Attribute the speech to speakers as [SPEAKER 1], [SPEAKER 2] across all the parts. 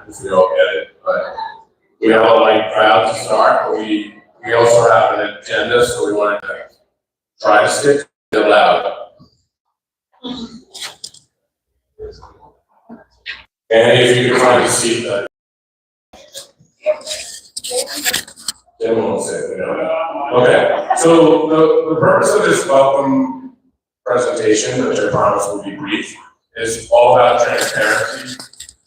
[SPEAKER 1] because we all get it. But we have a light crowd to start. We also have an agenda, so we wanted to try to stick to it loud. And if you can find a seat that Jim won't say, we don't know. Okay, so the purpose of this welcome presentation, which I promise will be brief, is all about transparency.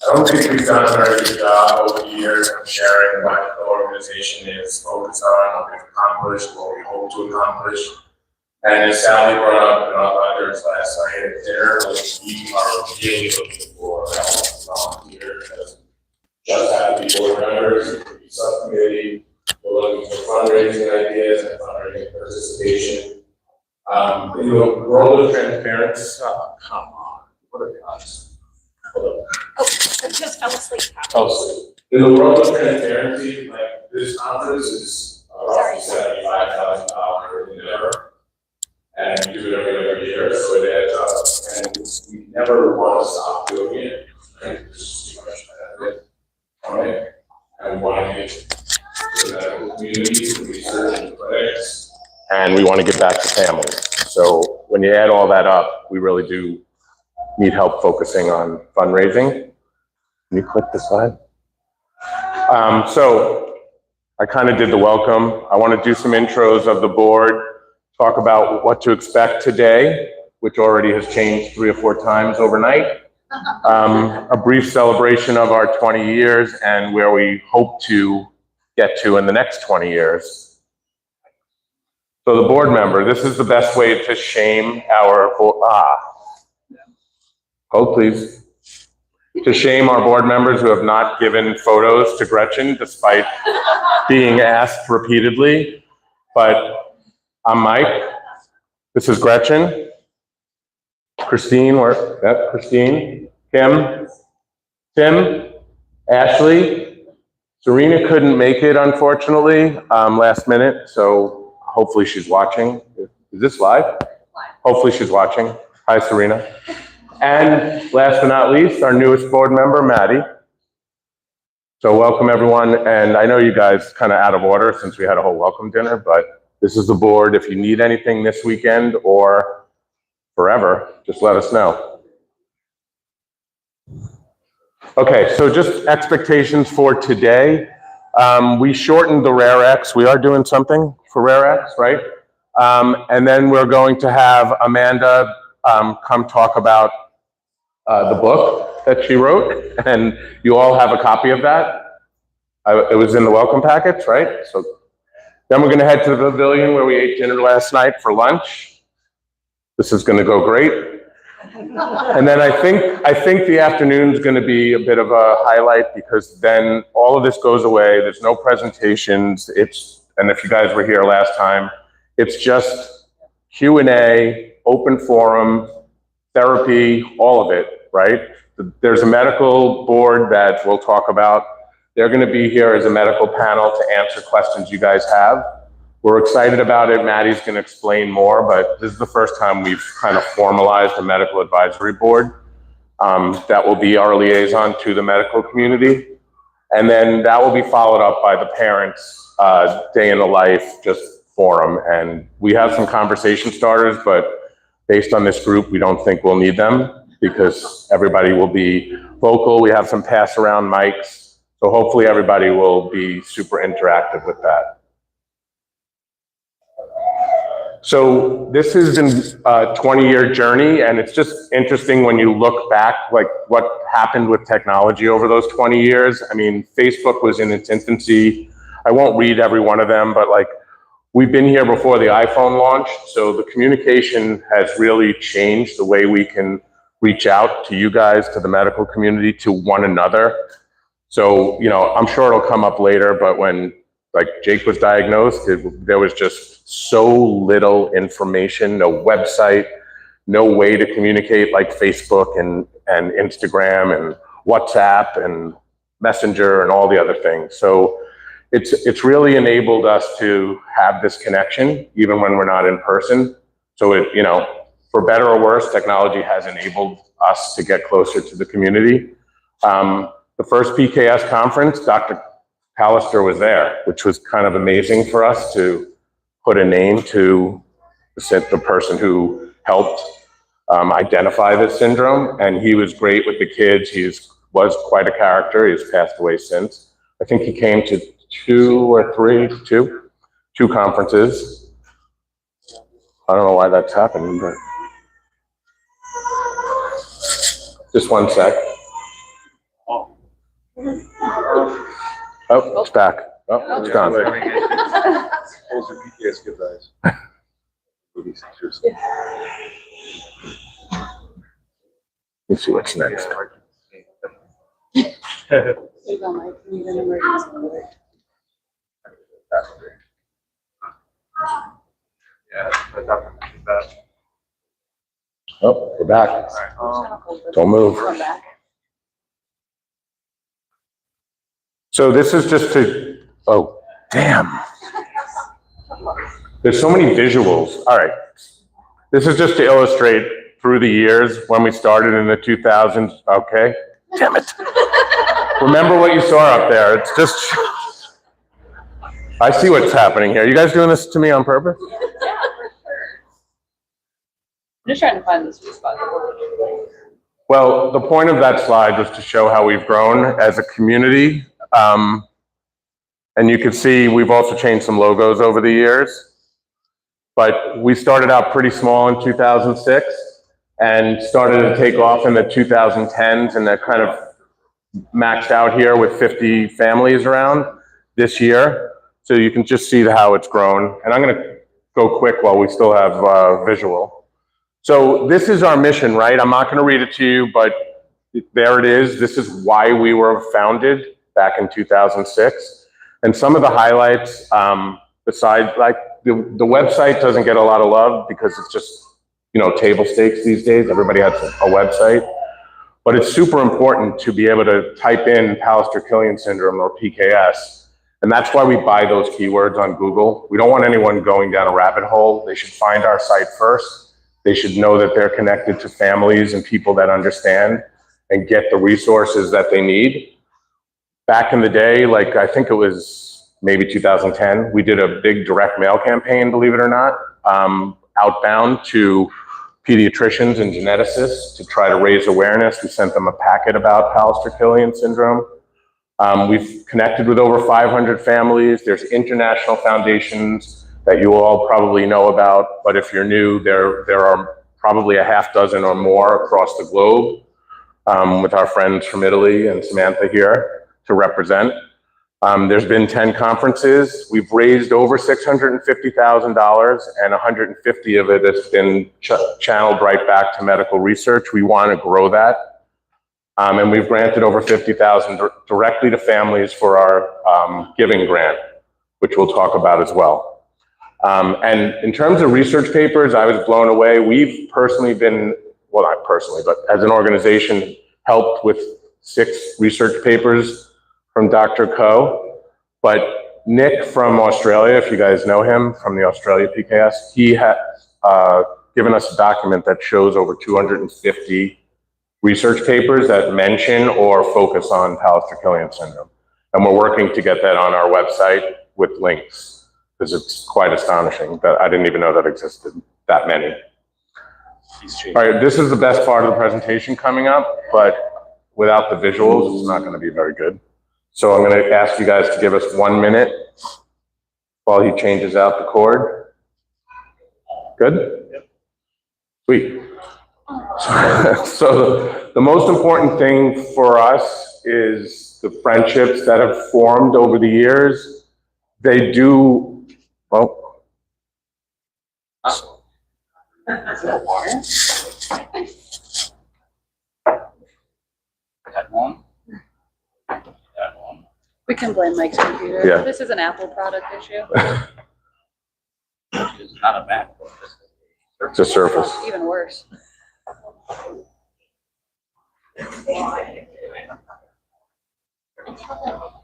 [SPEAKER 1] I don't think we've done a very good job over the years of sharing what the organization is focused on, what we've accomplished, what we hope to accomplish. And as Sally brought up in our letters last night at dinner, we are really looking for volunteers. It doesn't just have to be board members, it could be subcommittee. We're looking for fundraising ideas and fundraising participation. In the world of transparency, oh, come on, what are guys?
[SPEAKER 2] Oh, I just fell asleep.
[SPEAKER 1] In the world of transparency, like this conference is roughly $75,000 endeavor. And we do it every year, so it adds up. And we never want to stop doing it. Right? There's just too much benefit from it. And we want to get to the medical community, to research and clinics. And we want to give back to families. So when you add all that up, we really do need help focusing on fundraising. Can you click this slide? So I kind of did the welcome. I want to do some intros of the board. Talk about what to expect today, which already has changed 3 or 4 times overnight. A brief celebration of our 20 years and where we hope to get to in the next 20 years. So the board member, this is the best way to shame our, hold please. To shame our board members who have not given photos to Gretchen despite being asked repeatedly. But I'm Mike. This is Gretchen. Christine, Christine, Kim, Tim, Ashley. Serena couldn't make it, unfortunately, last minute, so hopefully she's watching. Is this live? Live. Hopefully she's watching. Hi, Serena. And last but not least, our newest board member, Maddie. So welcome, everyone. And I know you guys kind of out of order since we had a whole welcome dinner, but this is the board. If you need anything this weekend or forever, just let us know. Okay, so just expectations for today. We shortened the Rare X. We are doing something for Rare X, right? And then we're going to have Amanda come talk about the book that she wrote, and you all have a copy of that. It was in the welcome packets, right? So then we're going to head to the pavilion where we ate dinner last night for lunch. This is going to go great. And then I think the afternoon is going to be a bit of a highlight because then all of this goes away. There's no presentations. And if you guys were here last time, it's just Q&A, open forum, therapy, all of it, right? There's a medical board that we'll talk about. They're going to be here as a medical panel to answer questions you guys have. We're excited about it. Maddie's going to explain more, but this is the first time we've kind of formalized a medical advisory board that will be our liaison to the medical community. And then that will be followed up by the parents' day in the life, just forum. And we have some conversation starters, but based on this group, we don't think we'll need them because everybody will be vocal. We have some pass around mics. So hopefully everybody will be super interactive with that. So this has been a 20-year journey, and it's just interesting when you look back, like what happened with technology over those 20 years. I mean, Facebook was in its infancy. I won't read every one of them, but like we've been here before the iPhone launched. So the communication has really changed the way we can reach out to you guys, to the medical community, to one another. So, you know, I'm sure it'll come up later, but when like Jake was diagnosed, there was just so little information, no website, no way to communicate like Facebook and Instagram and WhatsApp and Messenger and all the other things. So it's really enabled us to have this connection even when we're not in person. So it, you know, for better or worse, technology has enabled us to get closer to the community. the first PKS conference, Dr. Pallister was there, which was kind of amazing for us to put a name to the person who helped identify this syndrome. And he was great with the kids. He was quite a character. He's passed away since. I think he came to two conferences. I don't know why that's happening, but just one sec. Oh, it's back. Oh, it's gone.
[SPEAKER 3] Those are PKS good guys.
[SPEAKER 1] Let's see what's next. Oh, we're back. Don't move. So this is just to, oh, damn. There's so many visuals. All right. This is just to illustrate through the years when we started in the 2000s. Okay. Damn it. Remember what you saw up there. It's just, I see what's happening here. You guys doing this to me on purpose?
[SPEAKER 4] Yeah, for sure. I'm just trying to find the sweet spot.
[SPEAKER 1] Well, the point of that slide was to show how we've grown as a community. And you can see we've also changed some logos over the years. But we started out pretty small in 2006 and started to take off in the 2010s, and that kind of maxed out here with 50 families around this year. So you can just see how it's grown. And I'm going to go quick while we still have visual. So this is our mission, right? I'm not going to read it to you, but there it is. This is why we were founded back in 2006. And some of the highlights, besides, like, the website doesn't get a lot of love because it's just, you know, table stakes these days. Everybody has a website. But it's super important to be able to type in Pallister-Killian syndrome or PKS. And that's why we buy those keywords on Google. We don't want anyone going down a rabbit hole. They should find our site first. They should know that they're connected to families and people that understand and get the resources that they need. Back in the day, like I think it was maybe 2010, we did a big direct mail campaign, believe it or not, outbound to pediatricians and geneticists to try to raise awareness. We sent them a packet about Pallister-Killian syndrome. We've connected with over 500 families. There's international foundations that you all probably know about, but if you're new, there are probably a half dozen or more across the globe, with our friends from Italy and Samantha here to represent. There's been 10 conferences. We've raised over $650,000, and 150 of it has been channeled right back to medical research. We want to grow that. And we've granted over $50,000 directly to families for our giving grant, which we'll talk about as well. And in terms of research papers, I was blown away. We've personally been, well, not personally, but as an organization, helped with 6 research papers from Dr. Ko. But Nick from Australia, if you guys know him from the Australia PKS, he has given us a document that shows over 250 research papers that mention or focus on Pallister-Killian syndrome. And we're working to get that on our website with links, because it's quite astonishing that I didn't even know that existed, that many. All right, this is the best part of the presentation coming up, but without the visuals, it's not going to be very good. So I'm going to ask you guys to give us 1 minute while he changes out the cord. Good? Yep. Sweet. So the most important thing for us is the friendships that have formed over the years. They do, well.
[SPEAKER 4] That one. We can blame Mike's computer.
[SPEAKER 1] Yeah.
[SPEAKER 4] This is an Apple product issue.
[SPEAKER 3] It's not a MacBook.
[SPEAKER 1] It's a Surface.
[SPEAKER 4] Even worse.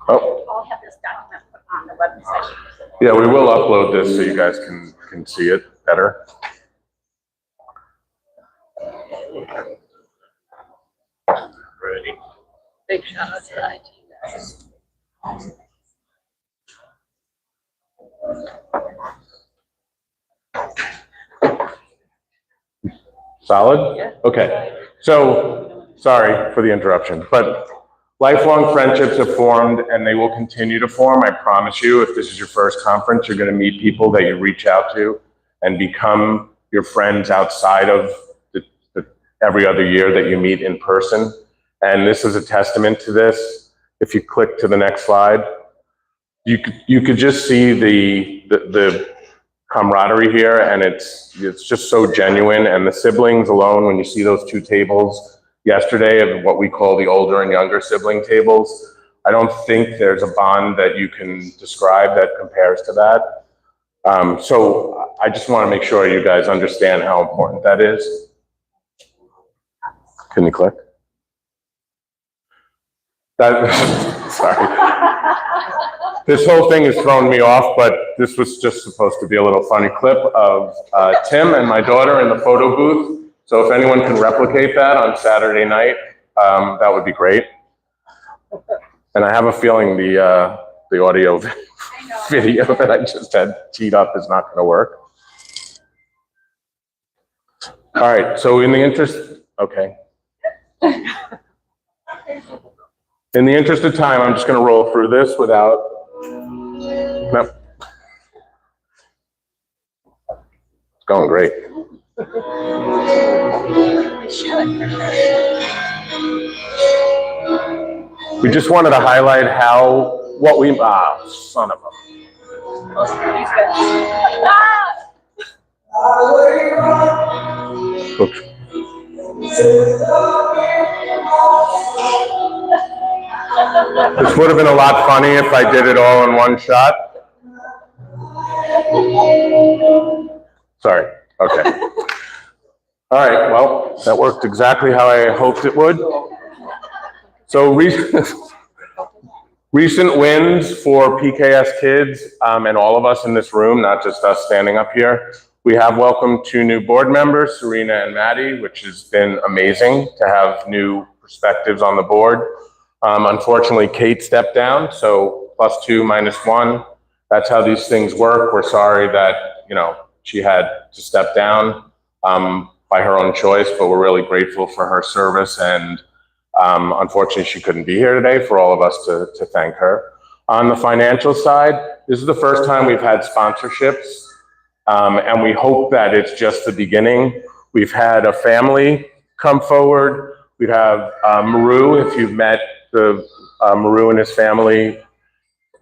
[SPEAKER 1] Oh.
[SPEAKER 2] I'll have this document put on the website.
[SPEAKER 1] Yeah, we will upload this so you guys can see it better.
[SPEAKER 3] Ready.
[SPEAKER 4] Big shout out to the IT guys.
[SPEAKER 1] Solid?
[SPEAKER 4] Yeah.
[SPEAKER 1] Okay. So, sorry for the interruption, but lifelong friendships have formed and they will continue to form. I promise you, if this is your first conference, you're going to meet people that you reach out to and become your friends outside of the every other year that you meet in person. And this is a testament to this. If you click to the next slide, you could just see the camaraderie here, and it's just so genuine. And the siblings alone, when you see those two tables yesterday of what we call the older and younger sibling tables, I don't think there's a bond that you can describe that compares to that. So I just want to make sure you guys understand how important that is. Can you click? That, sorry. This whole thing has thrown me off, but this was just supposed to be a little funny clip of Tim and my daughter in the photo booth. So if anyone can replicate that on Saturday night, that would be great. And I have a feeling the audio video that I just had teed up is not going to work. All right, so in the interest, okay. In the interest of time, I'm just going to roll through this without. Nope. It's going great. We just wanted to highlight what we, son of a. Oops. This would have been a lot funny if I did it all in one shot. Sorry. Okay. All right. Well, that worked exactly how I hoped it would. So recent wins for PKS kids and all of us in this room, not just us standing up here. We have welcomed 2 new board members, Serena and Maddie, which has been amazing to have new perspectives on the board. Unfortunately, Kate stepped down, so +2, -1. That's how these things work. We're sorry that, she had to step down by her own choice, but we're really grateful for her service. And unfortunately, she couldn't be here today for all of us to thank her. On the financial side, this is the first time we've had sponsorships, and we hope that it's just the beginning. We've had a family come forward. We have Maru, if you've met Maru and his family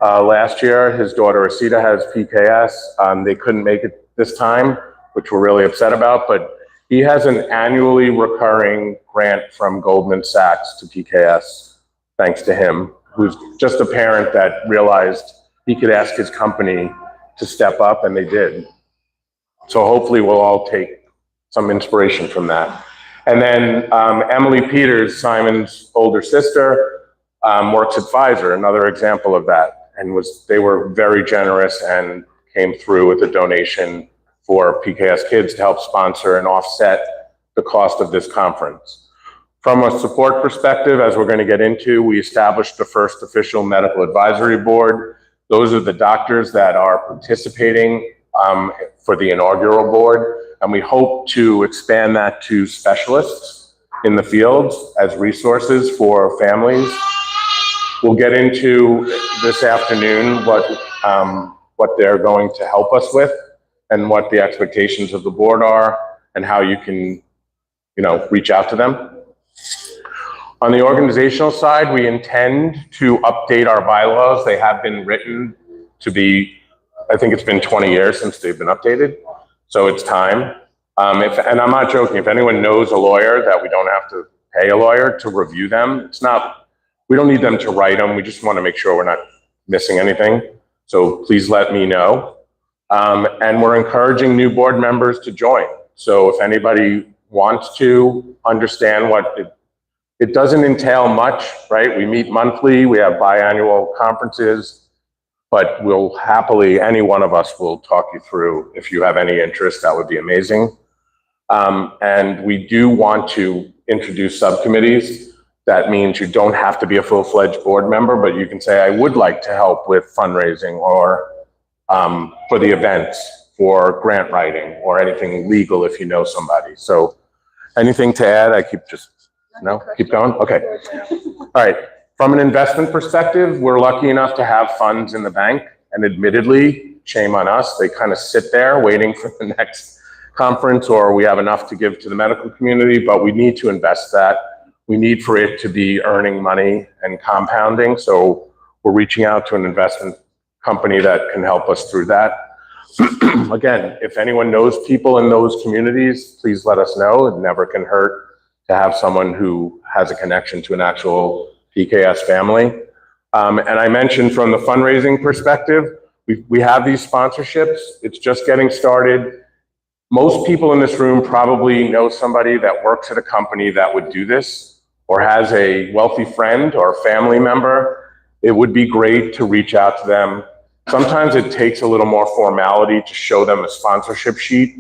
[SPEAKER 1] last year. His daughter Asita has PKS. They couldn't make it this time, which we're really upset about, but he has an annually recurring grant from Goldman Sachs to PKS, thanks to him, who's just a parent that realized he could ask his company to step up, and they did. So hopefully we'll all take some inspiration from that. And then Emily Peters, Simon's older sister, works at Pfizer, another example of that, and they were very generous and came through with a donation for PKS kids to help sponsor and offset the cost of this conference. From a support perspective, as we're going to get into, we established the first official medical advisory board. Those are the doctors that are participating for the inaugural board, and we hope to expand that to specialists in the fields as resources for families. We'll get into this afternoon what they're going to help us with and what the expectations of the board are and how you can, reach out to them. On the organizational side, we intend to update our bylaws. They have been written to be, I think it's been 20 years since they've been updated. So it's time. And I'm not joking, if anyone knows a lawyer that we don't have to pay a lawyer to review them, we don't need them to write them. We just want to make sure we're not missing anything. So please let me know. And we're encouraging new board members to join. So if anybody wants to understand it doesn't entail much, right? We meet monthly, we have biannual conferences, but we'll happily, any one of us will talk you through. If you have any interest, that would be amazing. And we do want to introduce subcommittees. That means you don't have to be a full-fledged board member, but you can say, I would like to help with fundraising or for the events, for grant writing, or anything legal if you know somebody. So anything to add? I keep just, no? Keep going? Okay. All right. From an investment perspective, we're lucky enough to have funds in the bank, and admittedly, shame on us, they kind of sit there waiting for the next conference, or we have enough to give to the medical community, but we need to invest that. We need for it to be earning money and compounding. So we're reaching out to an investment company that can help us through that. Again, if anyone knows people in those communities, please let us know. It never can hurt to have someone who has a connection to an actual PKS family. And I mentioned from the fundraising perspective, we have these sponsorships. It's just getting started. Most people in this room probably know somebody that works at a company that would do this, or has a wealthy friend or family member. It would be great to reach out to them. Sometimes it takes a little more formality to show them a sponsorship sheet.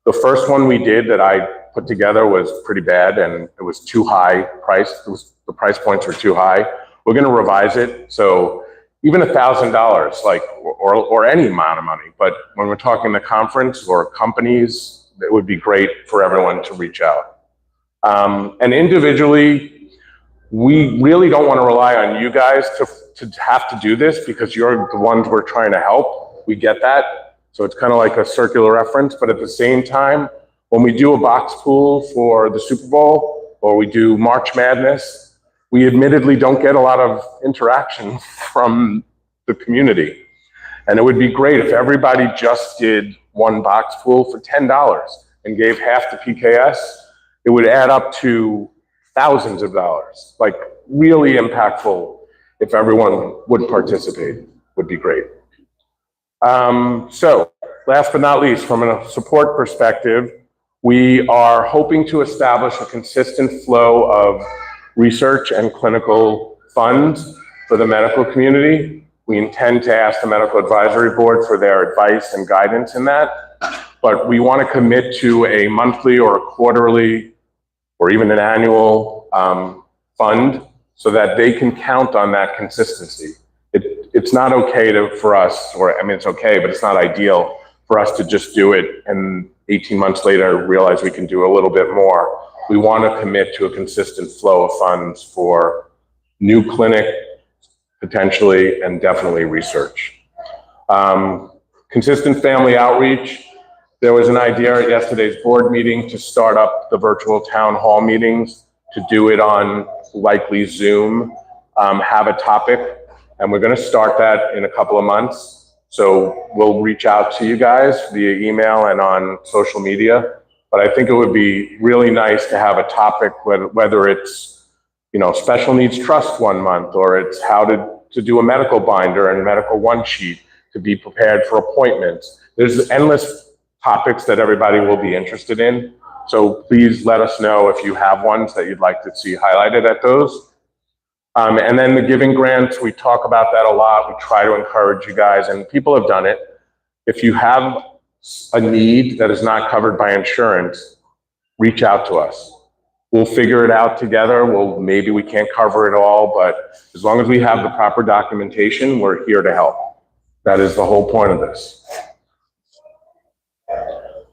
[SPEAKER 1] The first one we did that I put together was pretty bad, and it was too high priced. The price points were too high. We're gonna revise it. So even $1,000, like, or any amount of money, but when we're talking the conference or companies, it would be great for everyone to reach out. And individually, we really don't want to rely on you guys to have to do this, because you're the ones we're trying to help. We get that. So it's kind of like a circular reference, but at the same time, when we do a box pool for the Super Bowl, or we do March Madness, we admittedly don't get a lot of interaction from the community. And it would be great if everybody just did one box pool for $10 and gave half to PKS. It would add up to thousands of dollars, like really impactful. If everyone would participate, would be great. So last but not least, from a support perspective, we are hoping to establish a consistent flow of research and clinical funds for the medical community. We intend to ask the Medical Advisory Board for their advice and guidance in that, but we want to commit to a monthly or a quarterly or even an annual fund so that they can count on that consistency. It's not okay for us, or I mean, it's okay, but it's not ideal for us to just do it and 18 months later realize we can do a little bit more. We want to commit to a consistent flow of funds for new clinic, potentially, and definitely research. Consistent family outreach. There was an idea at yesterday's board meeting to start up the virtual town hall meetings, to do it on likely Zoom, have a topic, and we're going to start that in a couple of months. So we'll reach out to you guys via email and on social media. But I think it would be really nice to have a topic, whether it's, you know, special needs trust 1 month, or it's how to do a medical binder and medical one sheet to be prepared for appointments. There's endless topics that everybody will be interested in. So please let us know if you have ones that you'd like to see highlighted at those. And then the giving grants, we talk about that a lot. We try to encourage you guys, and people have done it. If you have a need that is not covered by insurance, reach out to us. We'll figure it out together. Maybe we can't cover it all, but as long as we have the proper documentation, we're here to help. That is the whole point of this.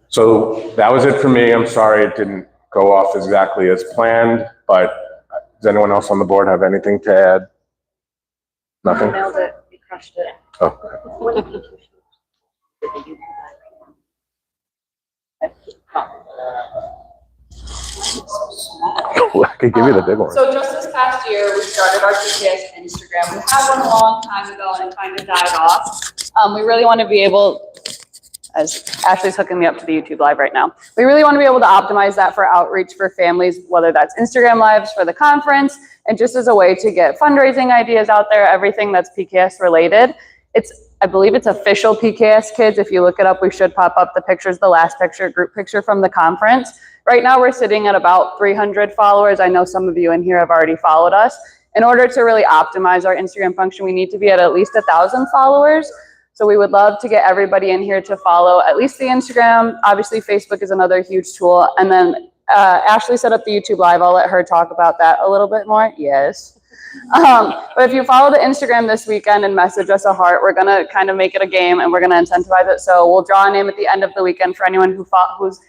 [SPEAKER 1] So that was it for me. I'm sorry it didn't go off exactly as planned, but does anyone else on the board have anything to add? Nothing?
[SPEAKER 2] Nailed it. You crushed it.
[SPEAKER 1] Oh. I could give you the big one.
[SPEAKER 4] So just this past year, we started our PKS Instagram. We had one a long time ago and it kind of died off. We really want to be able, as Ashley's hooking me up to the YouTube live right now, we really want to be able to optimize that for outreach for families, whether that's Instagram lives for the conference, and just as a way to get fundraising ideas out there, everything that's PKS related. I believe it's official PKS Kids. If you look it up, we should pop up the pictures, the last picture, group picture from the conference. Right now we're sitting at about 300 followers. I know some of you in here have already followed us. In order to really optimize our Instagram function, we need to be at least 1,000 followers. So we would love to get everybody in here to follow at least the Instagram. Obviously, Facebook is another huge tool. And then Ashley set up the YouTube live. I'll let her talk about that a little bit more. Yes. But if you follow the Instagram this weekend and message us a heart, we're gonna kind of make it a game and we're gonna incentivize it. So we'll draw a name at the end of the weekend for anyone who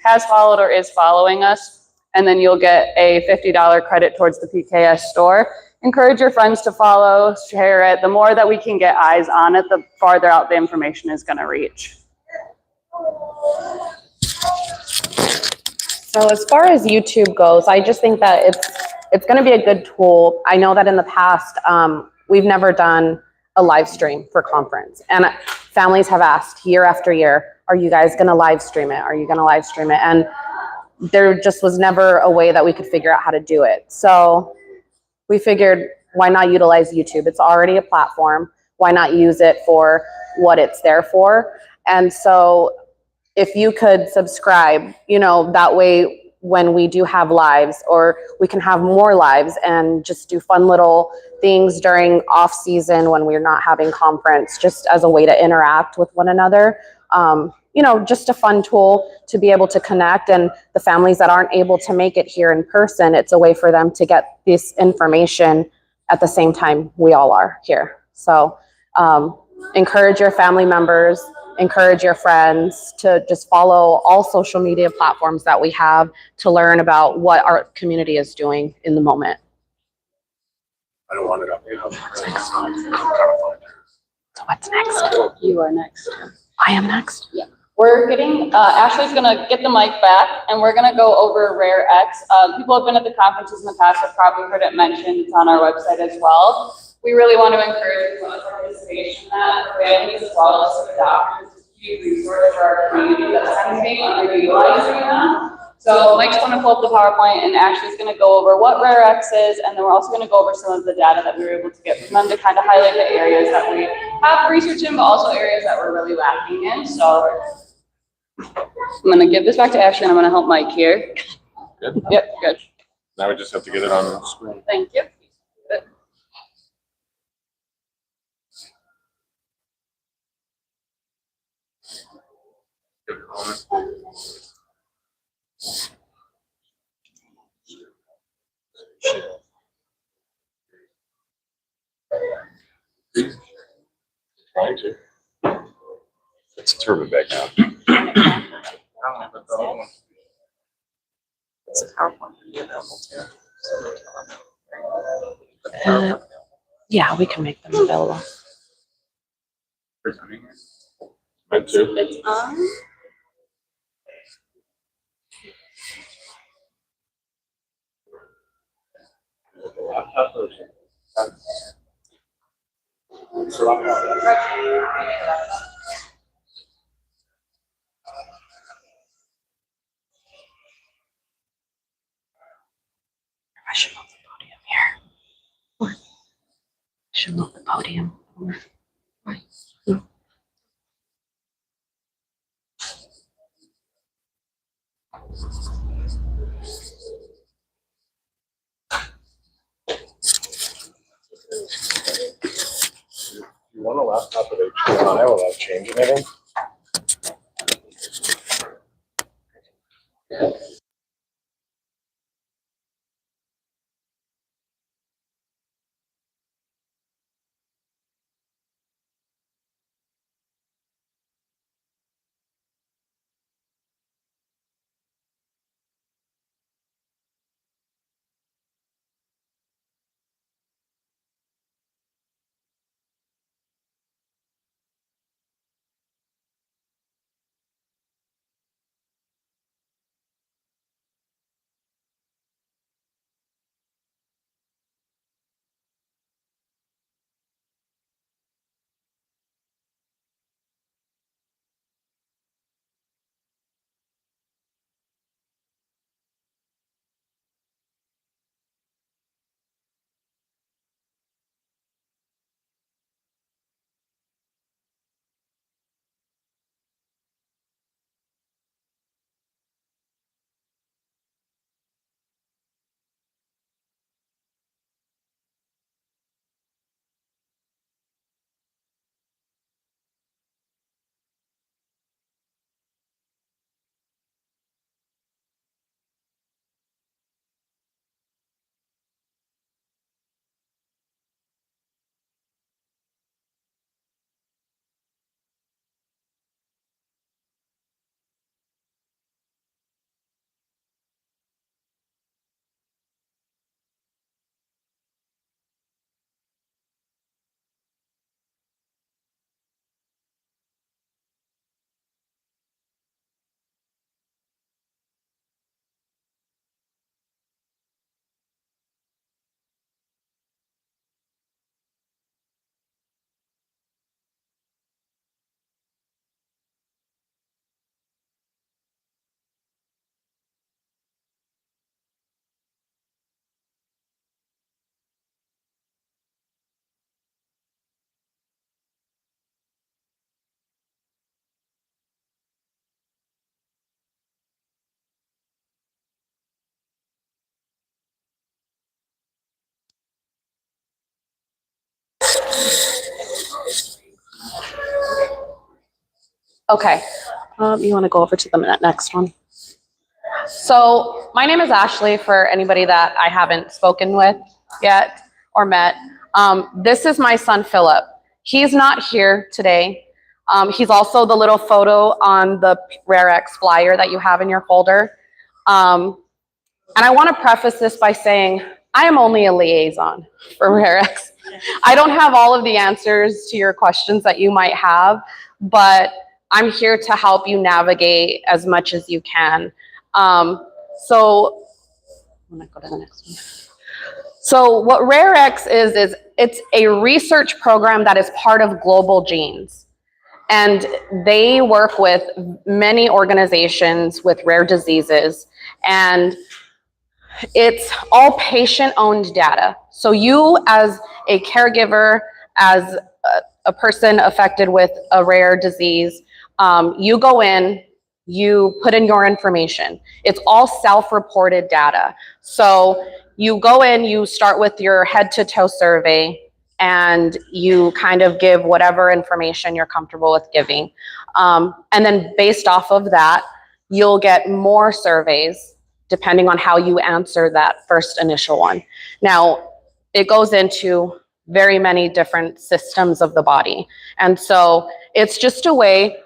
[SPEAKER 4] has followed or is following us, and then you'll get a $50 credit towards the PKS store. Encourage your friends to follow, share it. The more that we can get eyes on it, the farther out the information is gonna reach.
[SPEAKER 5] So as far as YouTube goes, I just think that it's going to be a good tool. I know that in the past, we've never done a live stream for conference, and families have asked year after year, are you guys going to live stream it? Are you going to live stream it? And there just was never a way that we could figure out how to do it. So we figured, why not utilize YouTube? It's already a platform. Why not use it for what it's there for? And so if you could subscribe, that way when we do have lives, or we can have more lives and just do fun little things during off season when we're not having conference, just as a way to interact with one another. Just a fun tool to be able to connect, and the families that aren't able to make it here in person, it's a way for them to get this information at the same time we all are here. So encourage your family members, encourage your friends to just follow all social media platforms that we have to learn about what our community is doing in the moment.
[SPEAKER 3] I don't want it up.
[SPEAKER 5] So what's next?
[SPEAKER 4] You are next.
[SPEAKER 5] I am next.
[SPEAKER 4] Yeah. We're getting, Ashley's gonna get the mic back and we're gonna go over Rare X. People have been at the conferences in the past, have probably heard it mentioned. It's on our website as well. We really want to encourage participation in that, families as well as the doctors. It's a huge resource for our community that's being underutilized right now. So Mike's going to pull up the PowerPoint and Ashley's going to go over what Rare X is, and then we're also going to go over some of the data that we were able to get from them to kind of highlight the areas that we have research in, but also areas that we're really lacking in. So I'm going to give this back to Ashley and I'm going to help Mike here.
[SPEAKER 3] Good.
[SPEAKER 4] Yep, good.
[SPEAKER 3] Now we just have to get it on the screen.
[SPEAKER 4] Thank you.
[SPEAKER 3] Trying to. It's a turban bag now.
[SPEAKER 2] It's a PowerPoint available too.
[SPEAKER 5] Yeah, we can make them available.
[SPEAKER 3] Meant to.
[SPEAKER 4] It's on.
[SPEAKER 5] I should move the podium here. I should move the podium.
[SPEAKER 3] You want a laptop with HDMI without changing anything?
[SPEAKER 5] Okay, you want to go over to the next one? So my name is Ashley, for anybody that I haven't spoken with yet or met. This is my son, Philip. He's not here today. He's also the little photo on the RareX flyer that you have in your folder. And I want to preface this by saying I am only a liaison for RareX. I don't have all of the answers to your questions that you might have, but I'm here to help you navigate as much as you can. So I'm gonna go to the next one. So what RareX is it's a research program that is part of Global Genes. And they work with many organizations with rare diseases, and it's all patient-owned data. So you as a caregiver, as a person affected with a rare disease, you go in, you put in your information. It's all self-reported data. So you go in, you start with your head-to-toe survey, and you kind of give whatever information you're comfortable with giving. And then based off of that, you'll get more surveys depending on how you answer that first initial one. Now, it goes into very many different systems of the body. And so it's just a way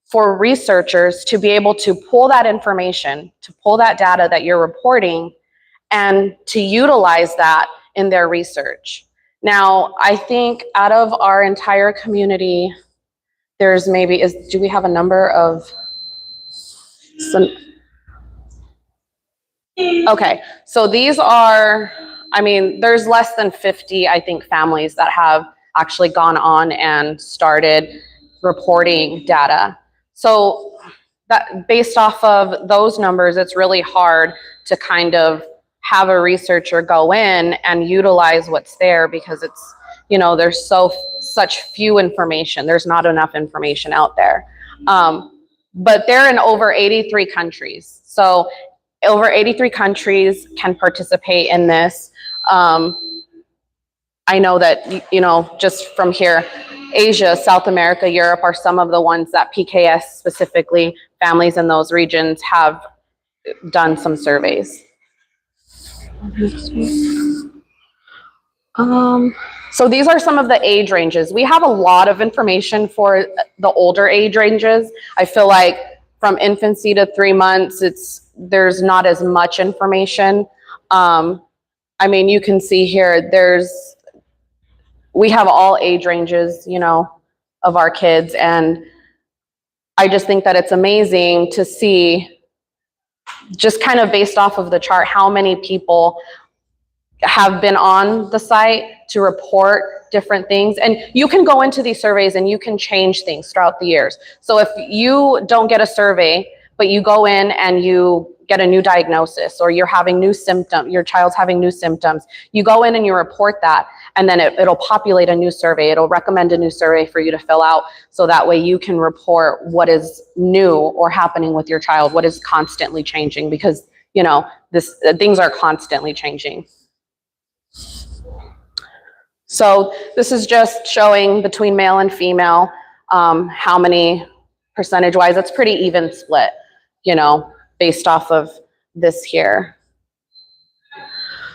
[SPEAKER 5] for researchers to be able to pull that information, to pull that data that you're reporting, and to utilize that in their research. Now, I think out of our entire community, there's maybe, do we have a number of, okay, so these are, I mean, there's less than 50, I think, families that have actually gone on and started reporting data. So that, based off of those numbers, it's really hard to kind of have a researcher go in and utilize what's there, because it's, you know, there's such few information. There's not enough information out there. But they're in over 83 countries. So over 83 countries can participate in this. I know that, you know, just from here, Asia, South America, Europe are some of the ones that PKS specifically, families in those regions, have done some surveys. So these are some of the age ranges. We have a lot of information for the older age ranges. I feel like from infancy to 3 months, there's not as much information. I mean, you can see here, we have all age ranges, you know, of our kids. And I just think that it's amazing to see, just kind of based off of the chart, how many people have been on the site to report different things. And you can go into these surveys and you can change things throughout the years. So if you don't get a survey, but you go in and you get a new diagnosis, or you're having new symptoms, your child's having new symptoms, you go in and you report that, and then it'll populate a new survey. It'll recommend a new survey for you to fill out, so that way you can report what is new or happening with your child, what is constantly changing, because, you know, things are constantly changing. So this is just showing between male and female, how many percentage-wise. It's pretty even split, you know, based off of this here.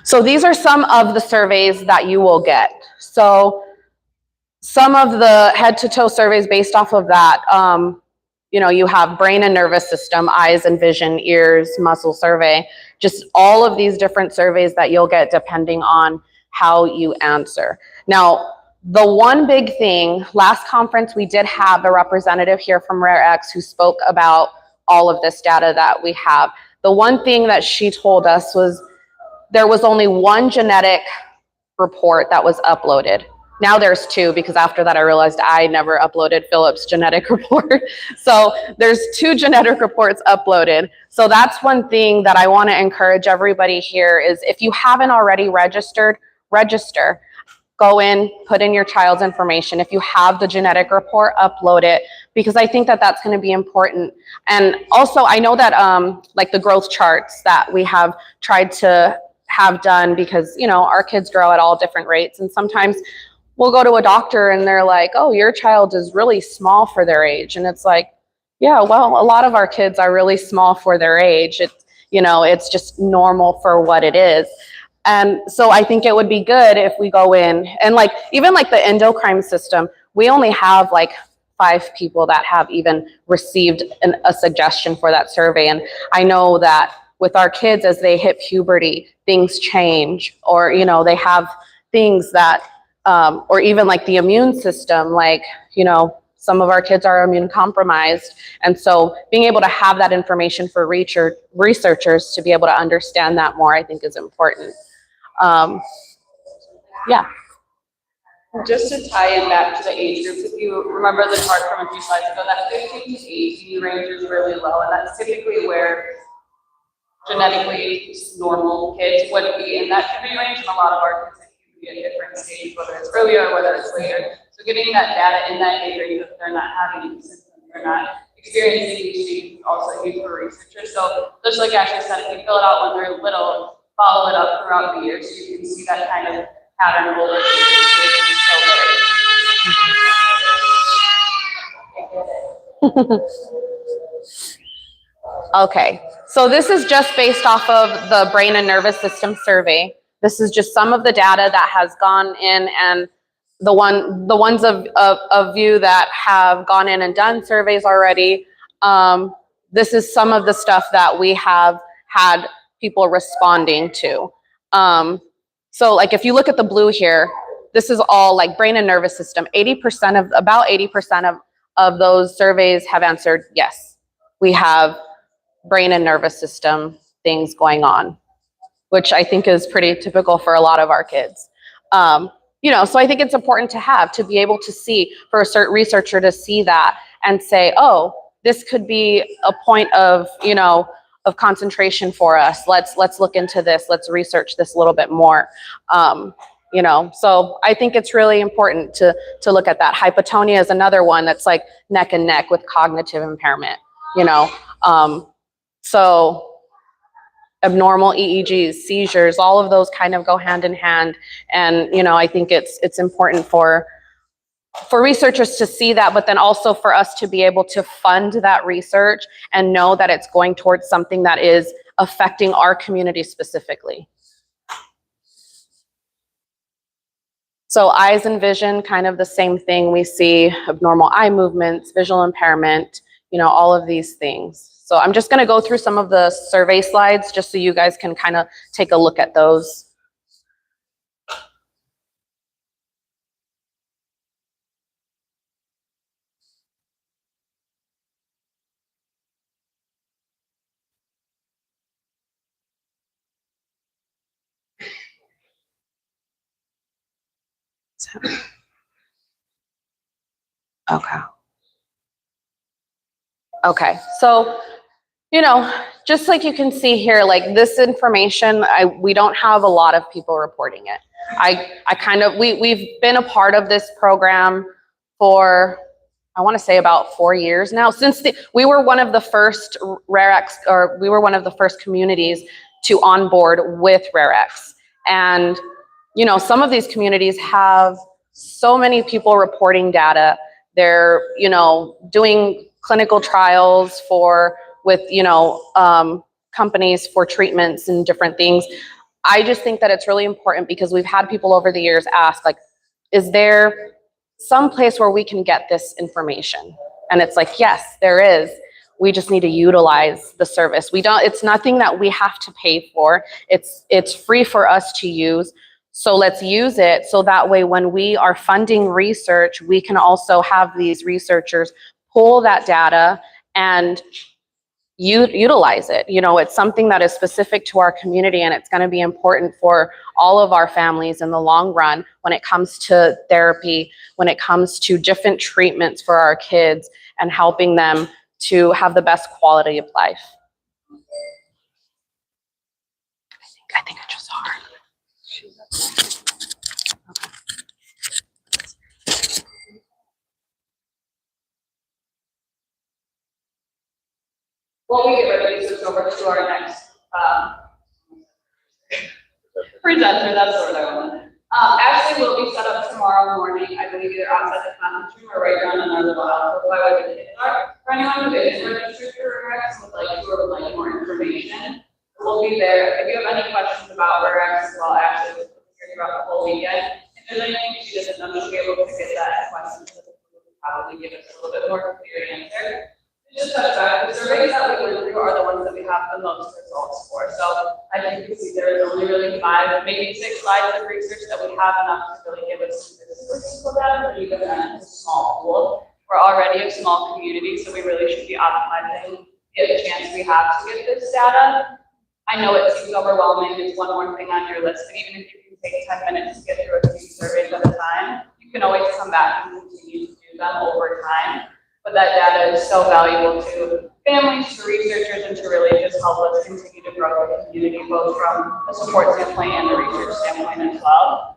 [SPEAKER 5] So these are some of the surveys that you will get. So some of the head-to-toe surveys based off of that, you know, you have brain and nervous system, eyes and vision, ears, muscle survey, just all of these different surveys that you'll get depending on how you answer. Now, the one big thing, last conference we did have a representative here from RareX who spoke about all of this data that we have. The one thing that she told us was there was only one genetic report that was uploaded. Now there's two, because after that I realized I never uploaded Philip's genetic report. So there's 2 genetic reports uploaded. So that's one thing that I want to encourage everybody here is, if you haven't already registered, register. Go in, put in your child's information. If you have the genetic report, upload it, because I think that that's going to be important. And also, I know that like the growth charts that we have tried to have done, because, you know, our kids grow at all different rates, and sometimes we'll go to a doctor and they're like, oh, your child is really small for their age. And it's like, yeah, well, a lot of our kids are really small for their age. It's, it's just normal for what it is. And so I think it would be good if we go in and like, even like the endocrine system, we only have like 5 people that have even received a suggestion for that survey. And I know that with our kids, as they hit puberty, things change, or, they have things that, or even like the immune system, like, some of our kids are immune compromised. And so being able to have that information for researchers to be able to understand that more, I think is important. Yeah.
[SPEAKER 4] Just to tie in back to the age groups, if you remember the chart from a few slides ago, that 15 to 18 range is really low, and that's typically where genetically normal kids would be in that puberty range, and a lot of our kids can be at different stages, whether it's earlier or whether it's later. So getting that data in that age range, if they're not having any symptoms, they're not experiencing these changes, also used for researchers. So just like Ashley said, if you fill it out when they're little, follow it up throughout the year so you can see that kind of pattern over
[SPEAKER 5] Okay, so this is just based off of the brain and nervous system survey. This is just some of the data that has gone in, and the ones of you that have gone in and done surveys already. This is some of the stuff that we have had people responding to. So like if you look at the blue here, this is all like brain and nervous system. About 80% of those surveys have answered yes. We have brain and nervous system things going on, which I think is pretty typical for a lot of our kids. So I think it's important to be able to see, for a certain researcher to see that and say, oh, this could be a point of, of concentration for us. Let's look into this. Let's research this a little bit more. So I think it's really important to look at that. Hypotonia is another one that's like neck and neck with cognitive impairment, so abnormal EEGs, seizures, all of those kind of go hand in hand. And, I think it's important for researchers to see that, but then also for us to be able to fund that research and know that it's going towards something that is affecting our community specifically. So eyes and vision, kind of the same thing. We see abnormal eye movements, visual impairment, all of these things. So I'm just going to go through some of the survey slides just so you guys can kind of take a look at those. Okay, so just like you can see here, like this information, we don't have a lot of people reporting it. We've been a part of this program for, I want to say about 4 years now. We were one of the first we were one of the first communities to onboard with RareX. And, some of these communities have so many people reporting data. They're, doing clinical trials with companies for treatments and different things. I just think that it's really important because we've had people over the years ask, like, is there some place where we can get this information? And it's like, yes, there is. We just need to utilize the service. It's nothing that we have to pay for. It's free for us to use. So let's use it so that way when we are funding research, we can also have these researchers pull that data and utilize it. It's something that is specific to our community, and it's going to be important for all of our families in the long run when it comes to therapy, when it comes to different treatments for our kids and helping them to have the best quality of life. I think I just saw her.
[SPEAKER 4] Well, we get ready to switch over to our next presenter. That's what I want. Actually, will be set up tomorrow morning, I believe either outside the conference room or right down in our little outdoor by where the kids are. For anyone who isn't registered for RX would like to or would like more information, we'll be there. If you have any questions about RX, well, actually, we'll be here throughout the whole weekend. If there's anything she doesn't know, she'll be able to get that question, so probably give us a little bit more clear answer. Just touch back, the surveys that we went through are the ones that we have the most results for. So I think you can see there is only really 5, maybe 6 slides of research that we have enough to really give us statistical data, but even then it's a small pool. We're already a small community, so we really should be optimizing the chance we have to get this data. I know it seems overwhelming, it's one more thing on your list, but even if you can take 10 minutes to get through a few surveys at a time, you can always come back and continue to do them over time. But that data is so valuable to families, to researchers, and to really just help us continue to grow the community, both from a support standpoint and a research standpoint as well.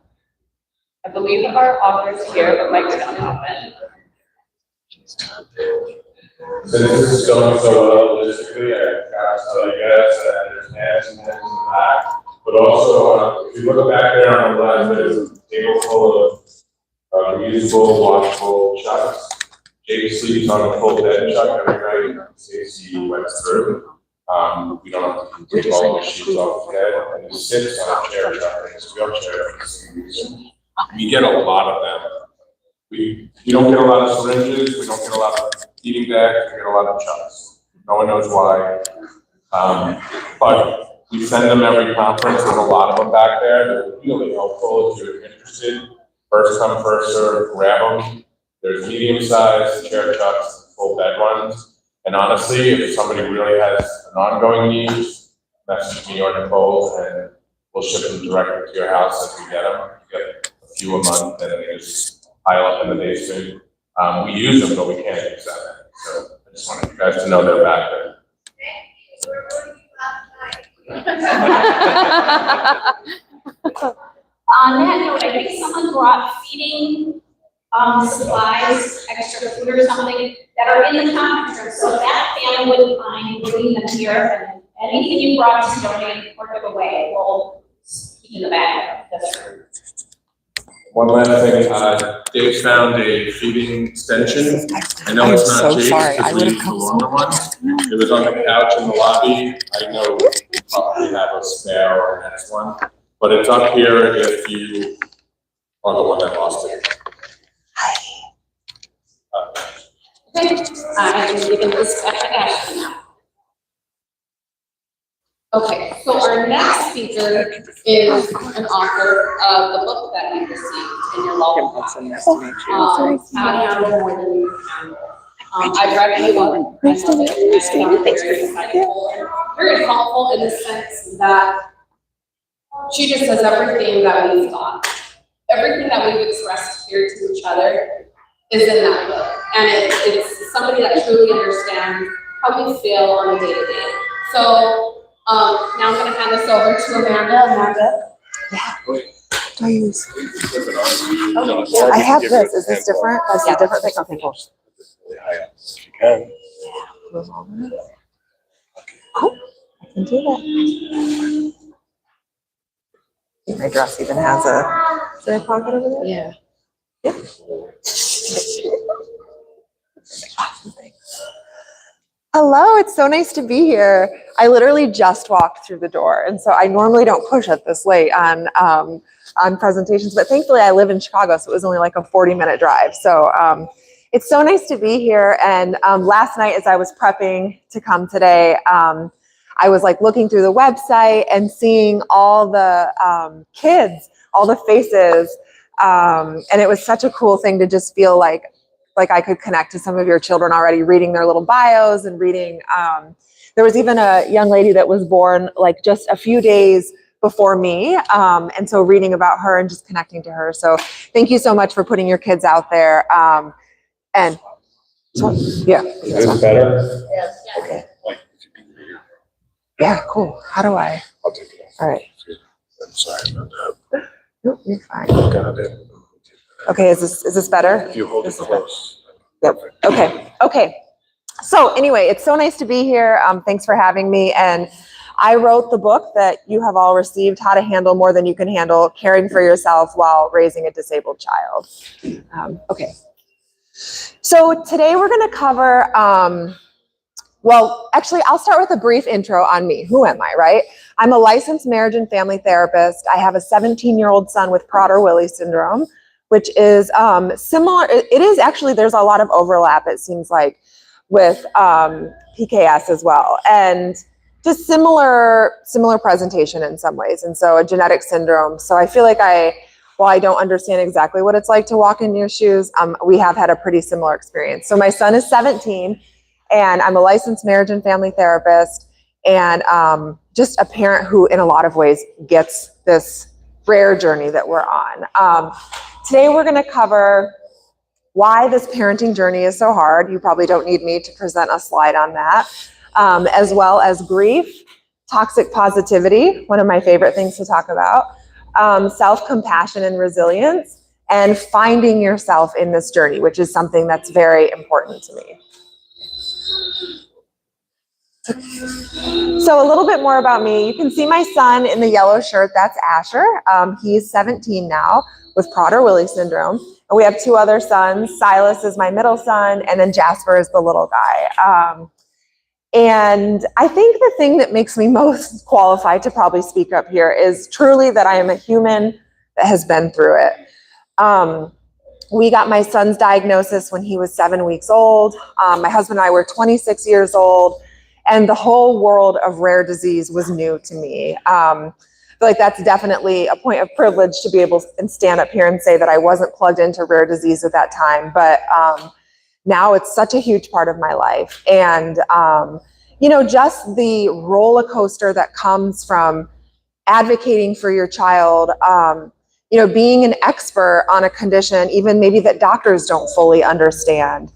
[SPEAKER 4] I believe our authors here, but Mike's gonna hop in.
[SPEAKER 1] So this is going so well logistically, I forgot to tell you guys that there's ads and heads in the back. But also, if you look back there on the left, there's a table full of reusable, washable chucks. Jake sleeps on a full bed chuck every night, says he went through. We don't have to take all the sheets off the bed, and he sits on a chair chuck in his wheelchair for the same reason. We get a lot of them. We don't get a lot of syringes, we don't get a lot of feeding bags, we get a lot of chucks. No one knows why. But we send them every conference, there's a lot of them back there. They're really helpful if you're interested. First come, first serve, grab them. There's medium-sized chair chucks, full bed ones. And honestly, if somebody really has an ongoing need, just message me or Nicole, and we'll ship them directly to your house as we get them. You get a few a month, and they just pile up in the basement. We use them, but we can't use them. So I just wanted you guys to know they're back there.
[SPEAKER 6] On that note, I think someone brought feeding supplies, extra food or something that are in the conference room, so that family wouldn't mind bringing them here, and anything you brought to donate or give away will keep in the bag. That's true.
[SPEAKER 1] One last thing, Dave found a feeding extension. I know it's not Jake's, because we used the longer one. It was on the couch in the lobby. I know we probably have a spare or an next one, but it's up here if you are the one that lost it.
[SPEAKER 6] Okay, I'm giving this back to Ashley now. Okay, so our next speaker is an author of the book that we received in your local copy. Tatiana More Than You Can. I've read it one. Very helpful in the sense that she just says everything that we've thought. Everything that we've expressed here to each other is in that book. And it's somebody that truly understands how we feel on a day-to-day. So now I'm going to hand this over to Amanda. Amanda?
[SPEAKER 2] Do I use? I have this. Is this different? That's a different thing. Okay, cool.
[SPEAKER 3] If you can.
[SPEAKER 2] Cool. I can do that. My dress even has is there a pocket over there? Yeah. Yeah. Hello, it's so nice to be here. I literally just walked through the door, and so I normally don't push it this late on presentations, but thankfully I live in Chicago, so it was only like a 40-minute drive. So it's so nice to be here. And last night, as I was prepping to come today, I was like looking through the website and seeing all the kids, all the faces, and it was such a cool thing to just feel like I could connect to some of your children already, reading their little bios and reading. There was even a young lady that was born like just a few days before me. And so reading about her and just connecting to her. So thank you so much for putting your kids out there. And so, yeah.
[SPEAKER 1] Is this better?
[SPEAKER 6] Yes.
[SPEAKER 1] Okay.
[SPEAKER 2] Yeah, cool. How do I?
[SPEAKER 3] I'll take it off.
[SPEAKER 2] All right.
[SPEAKER 3] I'm sorry about that.
[SPEAKER 2] Nope, you're fine.
[SPEAKER 3] Got it.
[SPEAKER 2] Okay, is this better?
[SPEAKER 3] If you hold it close.
[SPEAKER 2] Yep. Okay. Okay. So anyway, it's so nice to be here. Thanks for having me. And I wrote the book that you have all received, How to Handle More Than You Can Handle, Caring for Yourself While Raising a Disabled Child. Okay. So today we're going to cover, well, actually, I'll start with a brief intro on me. Who am I, right? I'm a licensed marriage and family therapist. I have a 17-year-old son with Prader-Willi syndrome, which is similar. It is actually, there's a lot of overlap, it seems like, with PKS as well. And just similar presentation in some ways. And so a genetic syndrome. So I feel like while I don't understand exactly what it's like to walk in your shoes, we have had a pretty similar experience. So my son is 17 and I'm a licensed marriage and family therapist and just a parent who in a lot of ways gets this rare journey that we're on. Today we're gonna cover why this parenting journey is so hard. You probably don't need me to present a slide on that. As well as grief, toxic positivity, one of my favorite things to talk about, self-compassion and resilience, and finding yourself in this journey, which is something that's very important to me. So a little bit more about me. You can see my son in the yellow shirt. That's Asher. He's 17 now with Prader-Willi syndrome. And we have two other sons. Silas is my middle son, and then Jasper is the little guy. And I think the thing that makes me most qualified to probably speak up here is truly that I am a human that has been through it. We got my son's diagnosis when he was 7 weeks old. My husband and I were 26 years old, and the whole world of rare disease was new to me. I feel like that's definitely a point of privilege to be able to stand up here and say that I wasn't plugged into rare disease at that time. But now it's such a huge part of my life. And, you know, just the roller coaster that comes from advocating for your child, you know, being an expert on a condition, even maybe that doctors don't fully understand.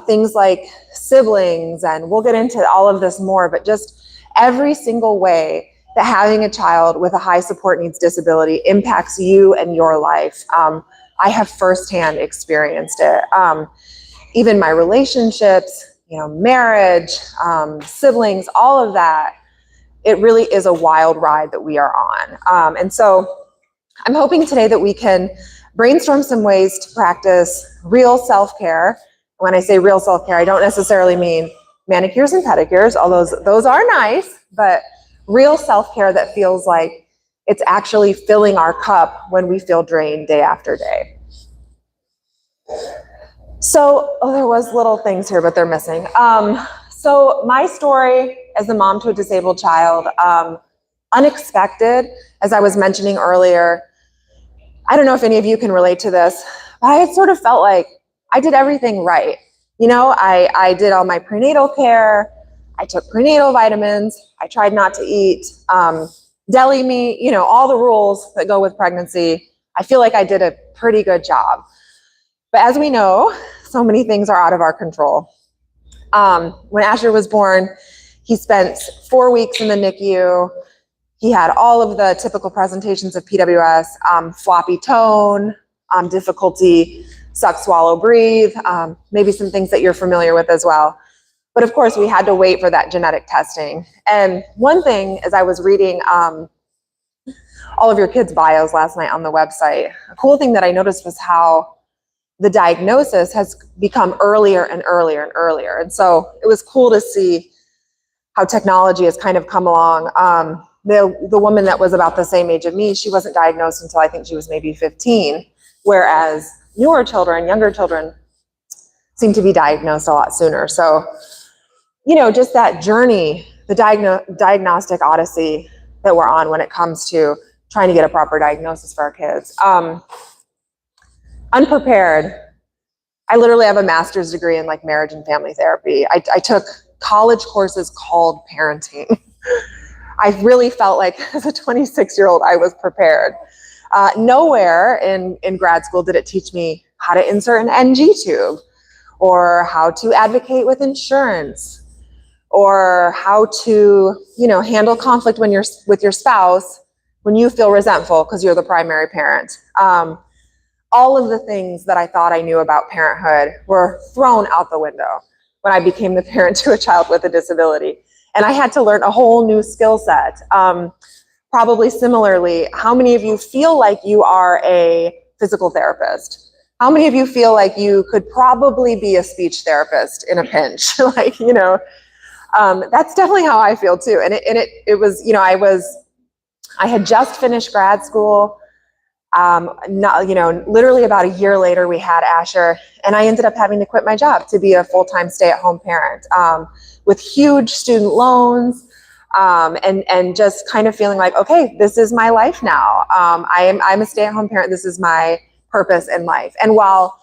[SPEAKER 2] Things like siblings, and we'll get into all of this more, but just every single way that having a child with a high support needs disability impacts you and your life. I have firsthand experienced it. Even my relationships, you know, marriage, siblings, all of that, it really is a wild ride that we are on. And so I'm hoping today that we can brainstorm some ways to practice real self-care. When I say real self-care, I don't necessarily mean manicures and pedicures, although those are nice, but real self-care that feels like it's actually filling our cup when we feel drained day after day. So, there was little things here, but they're missing. So my story as a mom to a disabled child, unexpected, as I was mentioning earlier. I don't know if any of you can relate to this, but I had sort of felt like I did everything right. You know, I did all my prenatal care. I took prenatal vitamins. I tried not to eat deli meat, you know, all the rules that go with pregnancy. I feel like I did a pretty good job. But as we know, so many things are out of our control. When Asher was born, he spent 4 weeks in the NICU. He had all of the typical presentations of PWS, floppy tone, difficulty, suck, swallow, breathe, maybe some things that you're familiar with as well. But of course, we had to wait for that genetic testing. And one thing, as I was reading all of your kids' bios last night on the website, a cool thing that I noticed was how the diagnosis has become earlier and earlier and earlier. And so it was cool to see how technology has kind of come along. The woman that was about the same age of me, she wasn't diagnosed until I think she was maybe 15, whereas newer children, younger children, seem to be diagnosed a lot sooner. So, you know, just that journey, the diagnostic odyssey that we're on when it comes to trying to get a proper diagnosis for our kids. Unprepared. I literally have a master's degree in like marriage and family therapy. I took college courses called parenting. I really felt like as a 26-year-old, I was prepared. Nowhere in grad school did it teach me how to insert an NG tube, or how to advocate with insurance, or how to, you know, handle conflict when you're with your spouse when you feel resentful because you're the primary parent. All of the things that I thought I knew about parenthood were thrown out the window when I became the parent to a child with a disability. And I had to learn a whole new skill set. Probably similarly, how many of you feel like you are a physical therapist? How many of you feel like you could probably be a speech therapist in a pinch? Like, you know, that's definitely how I feel too. And it was, you know, I had just finished grad school. Not, you know, literally about a year later, we had Asher, and I ended up having to quit my job to be a full-time stay-at-home parent, with huge student loans, and just kind of feeling like, okay, this is my life now. I'm a stay-at-home parent. This is my purpose in life. And while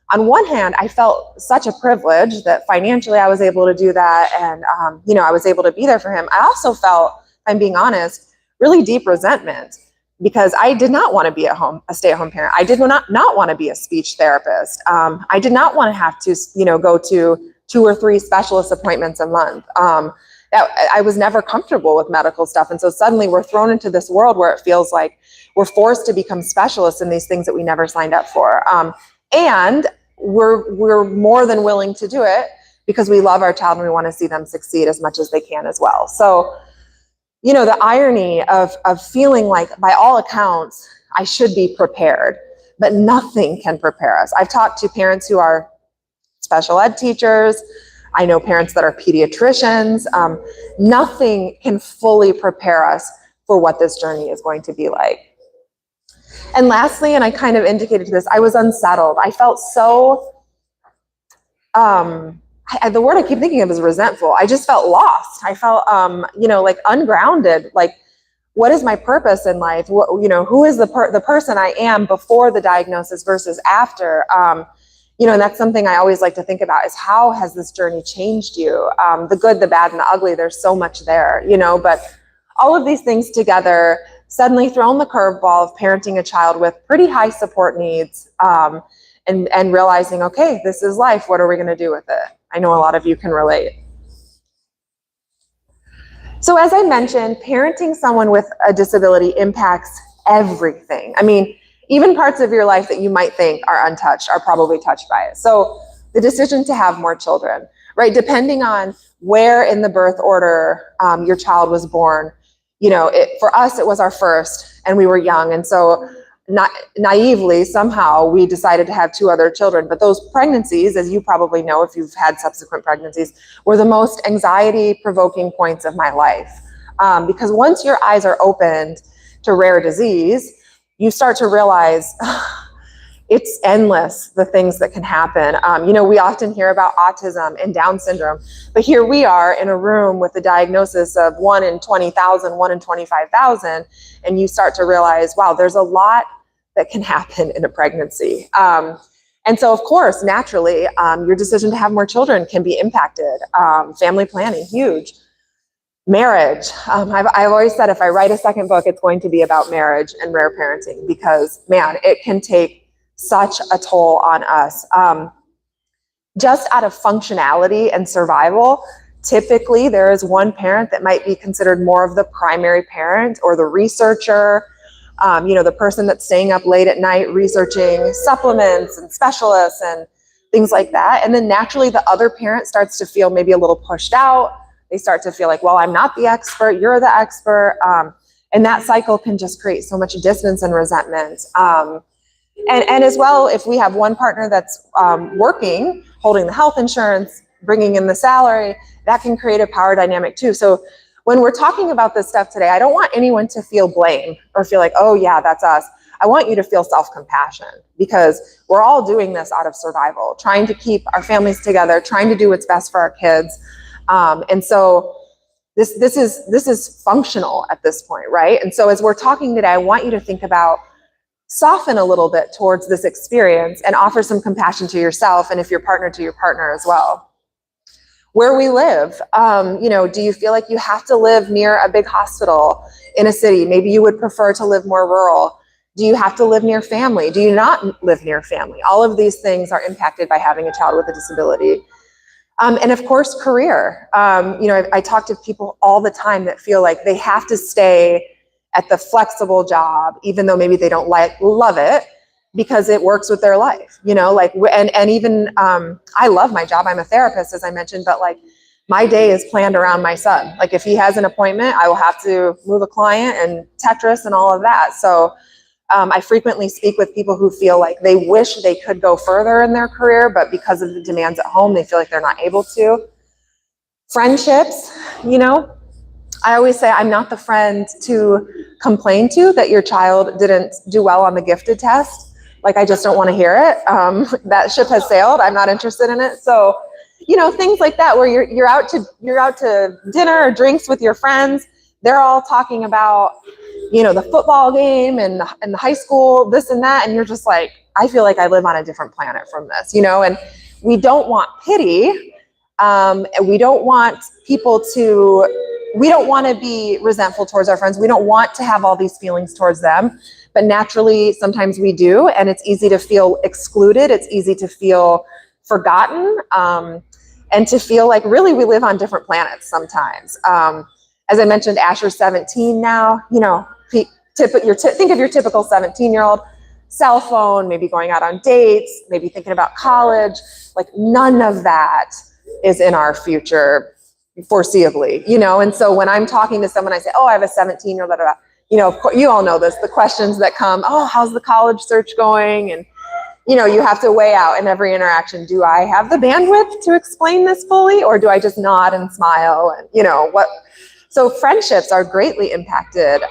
[SPEAKER 2] on one hand, I felt such a privilege that financially I was able to do that, and you know, I was able to be there for him, I also felt, if I'm being honest, really deep resentment, because I did not want to be a stay-at-home parent. I did not want to be a speech therapist. I did not want to have to, you know, go to 2 or 3 specialist appointments a month. I was never comfortable with medical stuff. And so suddenly we're thrown into this world where it feels like we're forced to become specialists in these things that we never signed up for. And we're more than willing to do it because we love our child and we want to see them succeed as much as they can as well. So, you know, the irony of feeling like, by all accounts, I should be prepared, but nothing can prepare us. I've talked to parents who are special ed teachers. I know parents that are pediatricians. Nothing can fully prepare us for what this journey is going to be like. And lastly, and I kind of indicated this, I was unsettled. I felt so, the word I keep thinking of is resentful. I just felt lost. I felt, you know, like ungrounded. Like, what is my purpose in life? What, you know, who is the person I am before the diagnosis versus after? You know, and that's something I always like to think about, is how has this journey changed you? The good, the bad, and the ugly, there's so much there, you know, but all of these things together suddenly thrown the curveball of parenting a child with pretty high support needs, and realizing, okay, this is life. What are we going to do with it? I know a lot of you can relate. So as I mentioned, parenting someone with a disability impacts everything. I mean, even parts of your life that you might think are untouched are probably touched by it. So the decision to have more children, right? Depending on where in the birth order your child was born, you know, for us, it was our first and we were young. And so naively, somehow we decided to have 2 other children. But those pregnancies, as you probably know if you've had subsequent pregnancies, were the most anxiety-provoking points of my life. Because once your eyes are opened to rare disease, you start to realize it's endless, the things that can happen. You know, we often hear about autism and Down syndrome, but here we are in a room with a diagnosis of 1 in 20,000, 1 in 25,000, and you start to realize, wow, there's a lot that can happen in a pregnancy. And so, of course, naturally, your decision to have more children can be impacted. Family planning, huge. Marriage. I've always said if I write a second book, it's going to be about marriage and rare parenting, because, man, it can take such a toll on us. Just out of functionality and survival, typically there is one parent that might be considered more of the primary parent or the researcher, you know, the person that's staying up late at night researching supplements and specialists and things like that. And then naturally the other parent starts to feel maybe a little pushed out. They start to feel like, well, I'm not the expert, you're the expert. And that cycle can just create so much distance and resentment. And as well, if we have one partner that's working, holding the health insurance, bringing in the salary, that can create a power dynamic too. So when we're talking about this stuff today, I don't want anyone to feel blame or feel like, oh yeah, that's us. I want you to feel self-compassion, because we're all doing this out of survival, trying to keep our families together, trying to do what's best for our kids. And so this is functional at this point, right? And so as we're talking today, I want you to think about, soften a little bit towards this experience and offer some compassion to yourself, and if your partner, to your partner as well. Where we live, you know, do you feel like you have to live near a big hospital in a city? Maybe you would prefer to live more rural. Do you have to live near family? Do you not live near family? All of these things are impacted by having a child with a disability. And of course, career. You know, I talk to people all the time that feel like they have to stay at the flexible job, even though maybe they don't love it, because it works with their life, you know, like, and even, I love my job. I'm a therapist, as I mentioned, but like my day is planned around my son. Like if he has an appointment, I will have to move a client and Tetris and all of that. So I frequently speak with people who feel like they wish they could go further in their career, but because of the demands at home, they feel like they're not able to. Friendships, you know, I always say I'm not the friend to complain to that your child didn't do well on the gifted test. Like, I just don't want to hear it. That ship has sailed. I'm not interested in it. So, you know, things like that, where you're out to dinner or drinks with your friends. They're all talking about, you know, the football game and the high school, this and that. And you're just like, I feel like I live on a different planet from this, you know, and we don't want pity. And we don't want people we don't want to be resentful towards our friends. We don't want to have all these feelings towards them, but naturally sometimes we do. And it's easy to feel excluded. It's easy to feel forgotten. And to feel like really we live on different planets sometimes. As I mentioned, Asher's 17 now, you know, think of your typical 17-year-old, cell phone, maybe going out on dates, maybe thinking about college. Like, none of that is in our future foreseeably, you know? And so when I'm talking to someone, I say, oh, I have a 17-year-old, you know, of course, you all know this, the questions that come, oh, how's the college search going? And, you know, you have to weigh out in every interaction, do I have the bandwidth to explain this fully, or do I just nod and smile? And, you know, so friendships are greatly impacted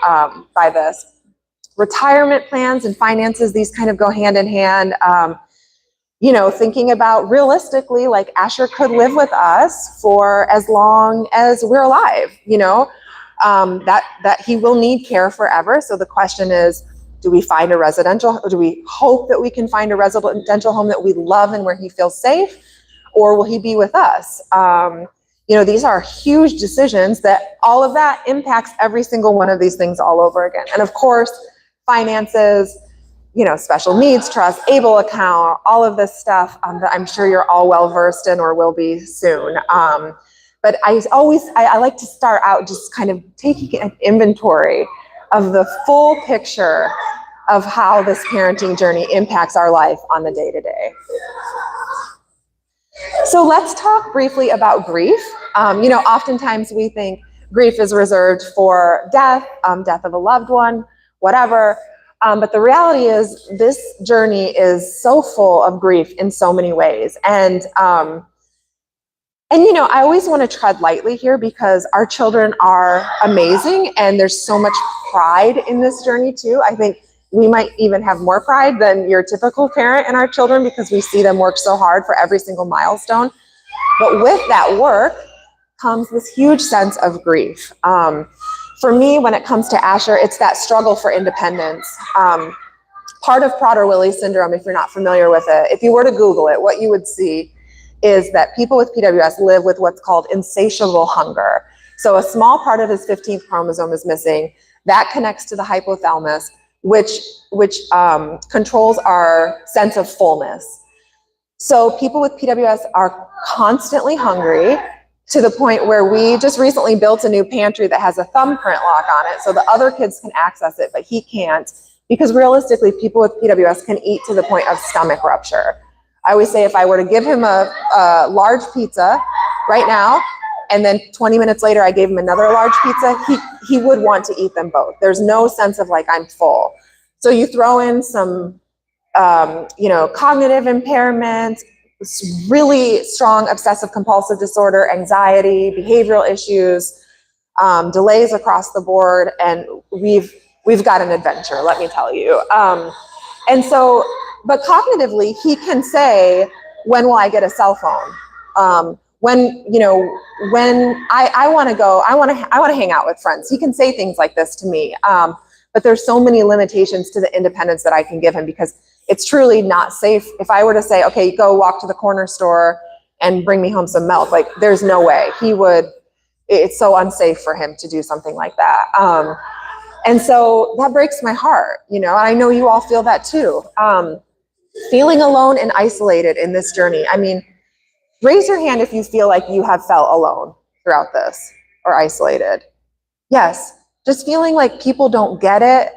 [SPEAKER 2] by this. Retirement plans and finances, these kind of go hand in hand. You know, thinking about realistically, like Asher could live with us for as long as we're alive, you know, that he will need care forever. So the question is, do we find a residential, or do we hope that we can find a residential home that we love and where he feels safe, or will he be with us? You know, these are huge decisions that all of that impacts every single one of these things all over again. And of course, finances, you know, special needs trust, ABLE account, all of this stuff that I'm sure you're all well versed in or will be soon. But I like to start out just kind of taking an inventory of the full picture of how this parenting journey impacts our life on the day-to-day. So let's talk briefly about grief. You know, oftentimes we think grief is reserved for death, death of a loved one, whatever. But the reality is this journey is so full of grief in so many ways. And you know, I always want to tread lightly here because our children are amazing and there's so much pride in this journey too. I think we might even have more pride than your typical parent in our children because we see them work so hard for every single milestone. But with that work comes this huge sense of grief. For me, when it comes to Asher, it's that struggle for independence. Part of Prader-Willi syndrome, if you're not familiar with it, if you were to Google it, what you would see is that people with PWS live with what's called insatiable hunger. So a small part of his 15th chromosome is missing. That connects to the hypothalamus, which controls our sense of fullness. So people with PWS are constantly hungry, to the point where we just recently built a new pantry that has a thumbprint lock on it so the other kids can access it, but he can't, because realistically, people with PWS can eat to the point of stomach rupture. I always say if I were to give him a large pizza right now, and then 20 minutes later I gave him another large pizza, he would want to eat them both. There's no sense of like, I'm full. So you throw in some, you know, cognitive impairment, really strong obsessive compulsive disorder, anxiety, behavioral issues, delays across the board, and we've got an adventure, let me tell you. And so, but cognitively, he can say, when will I get a cell phone? When, you know, when I want to go, I want to hang out with friends. He can say things like this to me. But there's so many limitations to the independence that I can give him because it's truly not safe. If I were to say, okay, go walk to the corner store and bring me home some milk, like there's no way he would, it's so unsafe for him to do something like that. And so that breaks my heart, you know, and I know you all feel that too. Feeling alone and isolated in this journey. I mean, raise your hand if you feel like you have felt alone throughout this or isolated. Yes, just feeling like people don't get it.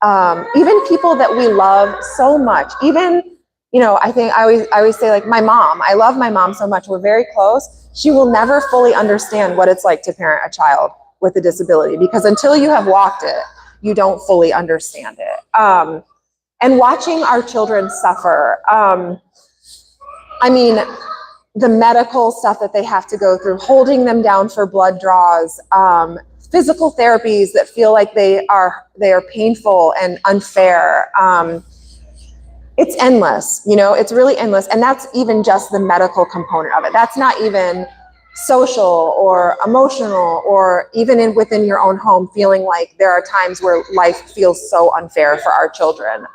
[SPEAKER 2] Even people that we love so much, even you know, I think I always say, like, my mom, I love my mom so much. We're very close. She will never fully understand what it's like to parent a child with a disability, because until you have walked it, you don't fully understand it. And watching our children suffer, I mean, the medical stuff that they have to go through, holding them down for blood draws, physical therapies that feel like they are painful and unfair. It's endless, you know, it's really endless. And that's even just the medical component of it. That's not even social or emotional, or even within your own home, feeling like there are times where life feels so unfair for our children.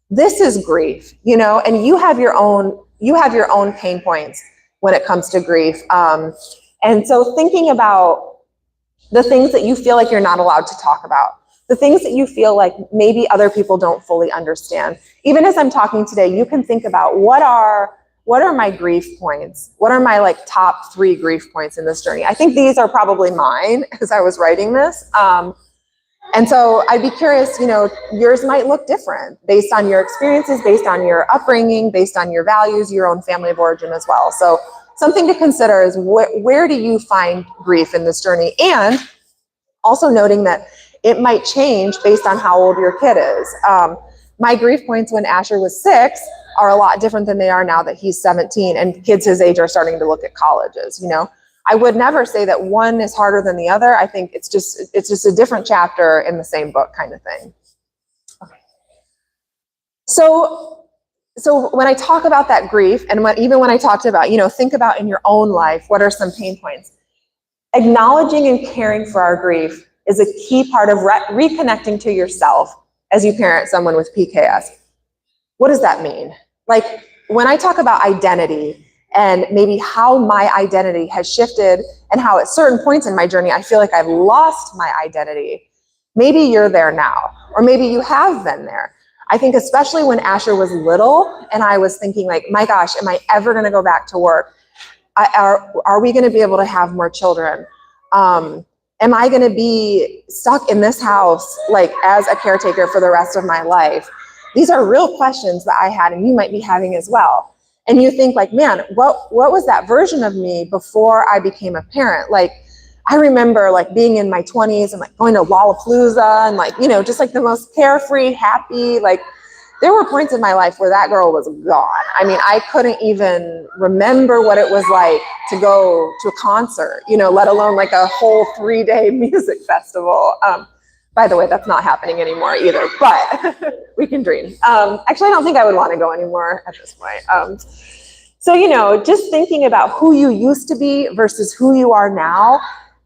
[SPEAKER 2] This is grief, you know, and you have your own pain points when it comes to grief. And so thinking about the things that you feel like you're not allowed to talk about, the things that you feel like maybe other people don't fully understand. Even as I'm talking today, you can think about what are my grief points? What are my like top 3 grief points in this journey? I think these are probably mine as I was writing this. And so I'd be curious, you know, yours might look different based on your experiences, based on your upbringing, based on your values, your own family of origin as well. So something to consider is where do you find grief in this journey? And also noting that it might change based on how old your kid is. My grief points when Asher was 6 are a lot different than they are now that he's 17, and kids his age are starting to look at colleges, you know. I would never say that one is harder than the other. I think it's just a different chapter in the same book kind of thing. Okay. So when I talk about that grief, and even when I talked about, you know, think about in your own life, what are some pain points? Acknowledging and caring for our grief is a key part of reconnecting to yourself as you parent someone with PKS. What does that mean? Like, when I talk about identity and maybe how my identity has shifted and how at certain points in my journey I feel like I've lost my identity, maybe you're there now, or maybe you have been there. I think especially when Asher was little and I was thinking like, my gosh, am I ever going to go back to work? Are we going to be able to have more children? Am I going to be stuck in this house like as a caretaker for the rest of my life? These are real questions that I had, and you might be having as well. And you think like, man, what was that version of me before I became a parent? Like, I remember like being in my 20s and like going to Lollapalooza and like, you know, just like the most carefree, happy, like there were points in my life where that girl was gone. I mean, I couldn't even remember what it was like to go to a concert, you know, let alone like a whole 3-day music festival. By the way, that's not happening anymore either, but we can dream. Actually, I don't think I would want to go anymore at this point. So, you know, just thinking about who you used to be versus who you are now,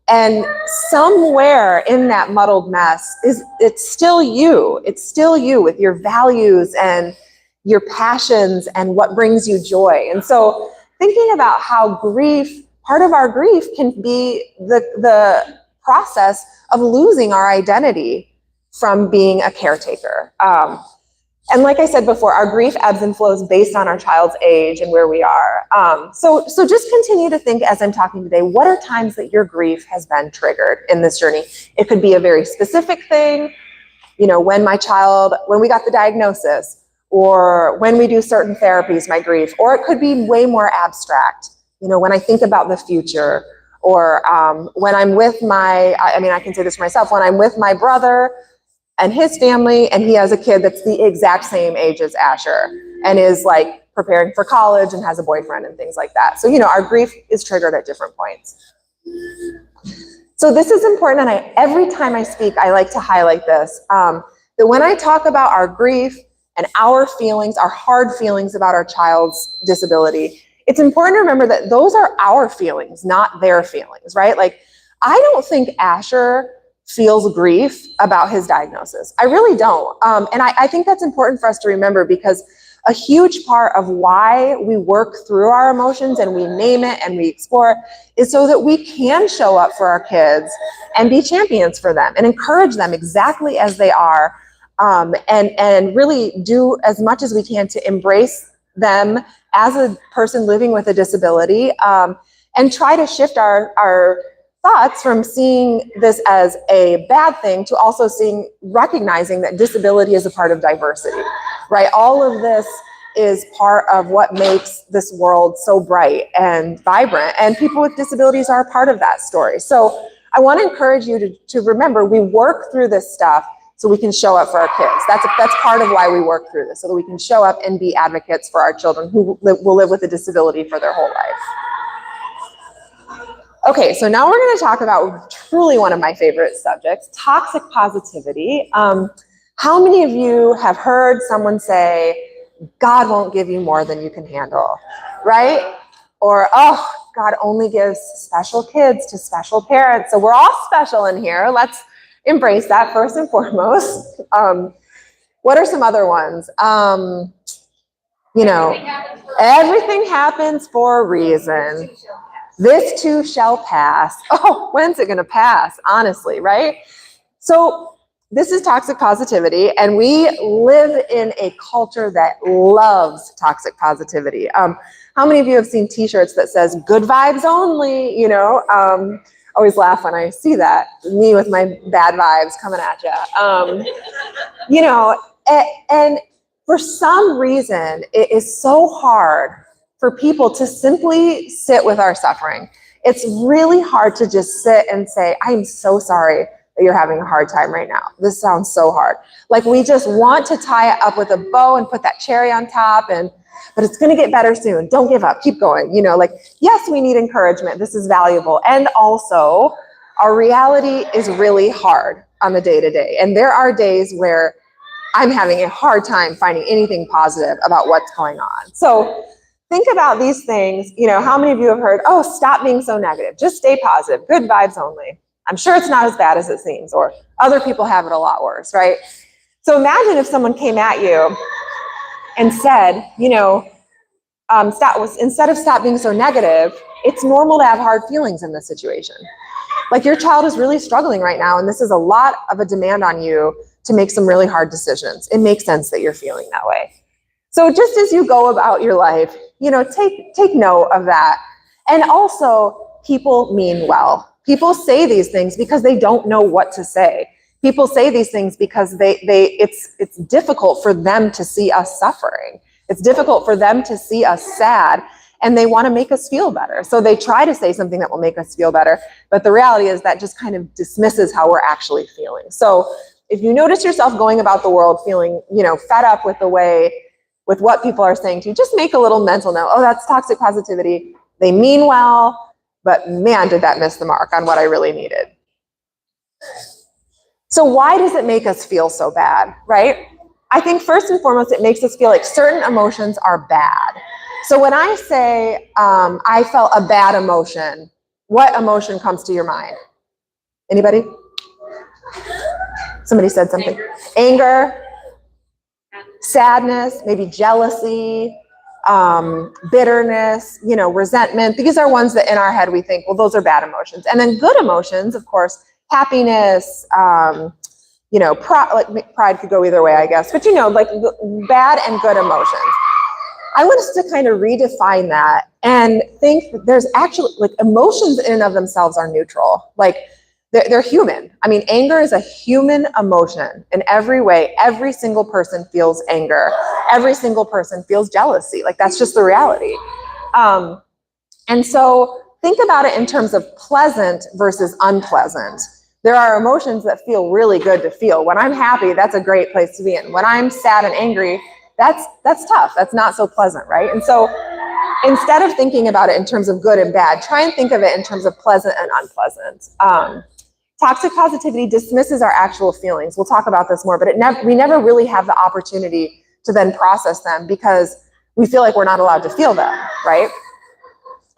[SPEAKER 2] and somewhere in that muddled mess it's still you. It's still you with your values and your passions and what brings you joy. And so thinking about how grief, part of our grief can be the process of losing our identity from being a caretaker. And like I said before, our grief ebbs and flows based on our child's age and where we are. So just continue to think as I'm talking today, what are times that your grief has been triggered in this journey? It could be a very specific thing, you know, when we got the diagnosis, or when we do certain therapies, my grief, or it could be way more abstract, you know, when I think about the future, or when I'm with I can say this for myself, when I'm with my brother and his family, and he has a kid that's the exact same age as Asher and is like preparing for college and has a boyfriend and things like that. So, you know, our grief is triggered at different points. So this is important, and every time I speak, I like to highlight this, that when I talk about our grief and our feelings, our hard feelings about our child's disability, it's important to remember that those are our feelings, not their feelings, right? Like, I don't think Asher feels grief about his diagnosis. I really don't. And I think that's important for us to remember, because a huge part of why we work through our emotions and we name it and we explore it is so that we can show up for our kids and be champions for them and encourage them exactly as they are, and really do as much as we can to embrace them as a person living with a disability, and try to shift our thoughts from seeing this as a bad thing to also recognizing that disability is a part of diversity, right? All of this is part of what makes this world so bright and vibrant, and people with disabilities are a part of that story. So I want to encourage you to remember, we work through this stuff so we can show up for our kids. That's part of why we work through this, so that we can show up and be advocates for our children who will live with a disability for their whole life. Okay, so now we're going to talk about truly one of my favorite subjects, toxic positivity. How many of you have heard someone say, God won't give you more than you can handle, right? Or, oh, God only gives special kids to special parents. So we're all special in here. Let's embrace that first and foremost. What are some other ones? You know, everything happens for a reason. This too shall pass. Oh, when's it going to pass? Honestly, right? So this is toxic positivity, and we live in a culture that loves toxic positivity. How many of you have seen t-shirts that says good vibes only? You know, always laugh when I see that. Me with my bad vibes coming at you. You know, and for some reason, it is so hard for people to simply sit with our suffering. It's really hard to just sit and say, I'm so sorry that you're having a hard time right now. This sounds so hard. Like we just want to tie it up with a bow and put that cherry on top, but it's gonna get better soon. Don't give up, keep going. You know, like, yes, we need encouragement. This is valuable. And also, our reality is really hard on the day-to-day. And there are days where I'm having a hard time finding anything positive about what's going on. So think about these things. You know, how many of you have heard, oh, stop being so negative, just stay positive, good vibes only. I'm sure it's not as bad as it seems, or other people have it a lot worse, right? So imagine if someone came at you and said, you know, instead of stop being so negative, it's normal to have hard feelings in this situation. Like your child is really struggling right now, and this is a lot of a demand on you to make some really hard decisions. It makes sense that you're feeling that way. So just as you go about your life, you know, take note of that. And also, people mean well. People say these things because they don't know what to say. People say these things because it's difficult for them to see us suffering. It's difficult for them to see us sad, and they want to make us feel better. So they try to say something that will make us feel better, but the reality is that just kind of dismisses how we're actually feeling. So if you notice yourself going about the world feeling, you know, fed up with with what people are saying to you, just make a little mental note. Oh, that's toxic positivity. They mean well, but man, did that miss the mark on what I really needed. So why does it make us feel so bad, right? I think first and foremost, it makes us feel like certain emotions are bad. So when I say I felt a bad emotion, what emotion comes to your mind? Anybody? Somebody said something. Anger, sadness, maybe jealousy, bitterness, you know, resentment. These are ones that in our head we think, well, those are bad emotions. And then good emotions, of course, happiness, you know, pride could go either way, I guess. But, you know, like bad and good emotions. I want us to kind of redefine that and think that there's actually, like, emotions in and of themselves are neutral. Like, they're human. I mean, anger is a human emotion in every way. Every single person feels anger. Every single person feels jealousy. Like, that's just the reality. And so think about it in terms of pleasant versus unpleasant. There are emotions that feel really good to feel. When I'm happy, that's a great place to be in. When I'm sad and angry, that's tough. That's not so pleasant, right? And so instead of thinking about it in terms of good and bad, try and think of it in terms of pleasant and unpleasant. Toxic positivity dismisses our actual feelings. We'll talk about this more, but we never really have the opportunity to then process them because we feel like we're not allowed to feel them, right?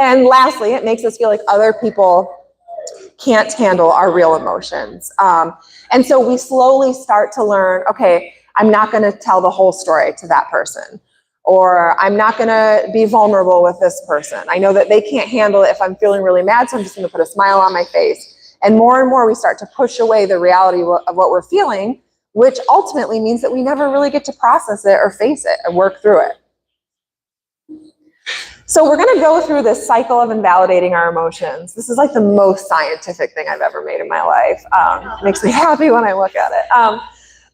[SPEAKER 2] And lastly, it makes us feel like other people can't handle our real emotions. And so we slowly start to learn, okay, I'm not going to tell the whole story to that person, or I'm not going to be vulnerable with this person. I know that they can't handle it if I'm feeling really mad, so I'm just going to put a smile on my face. And more we start to push away the reality of what we're feeling, which ultimately means that we never really get to process it or face it and work through it. So we're going to go through this cycle of invalidating our emotions. This is like the most scientific thing I've ever made in my life. It makes me happy when I look at it.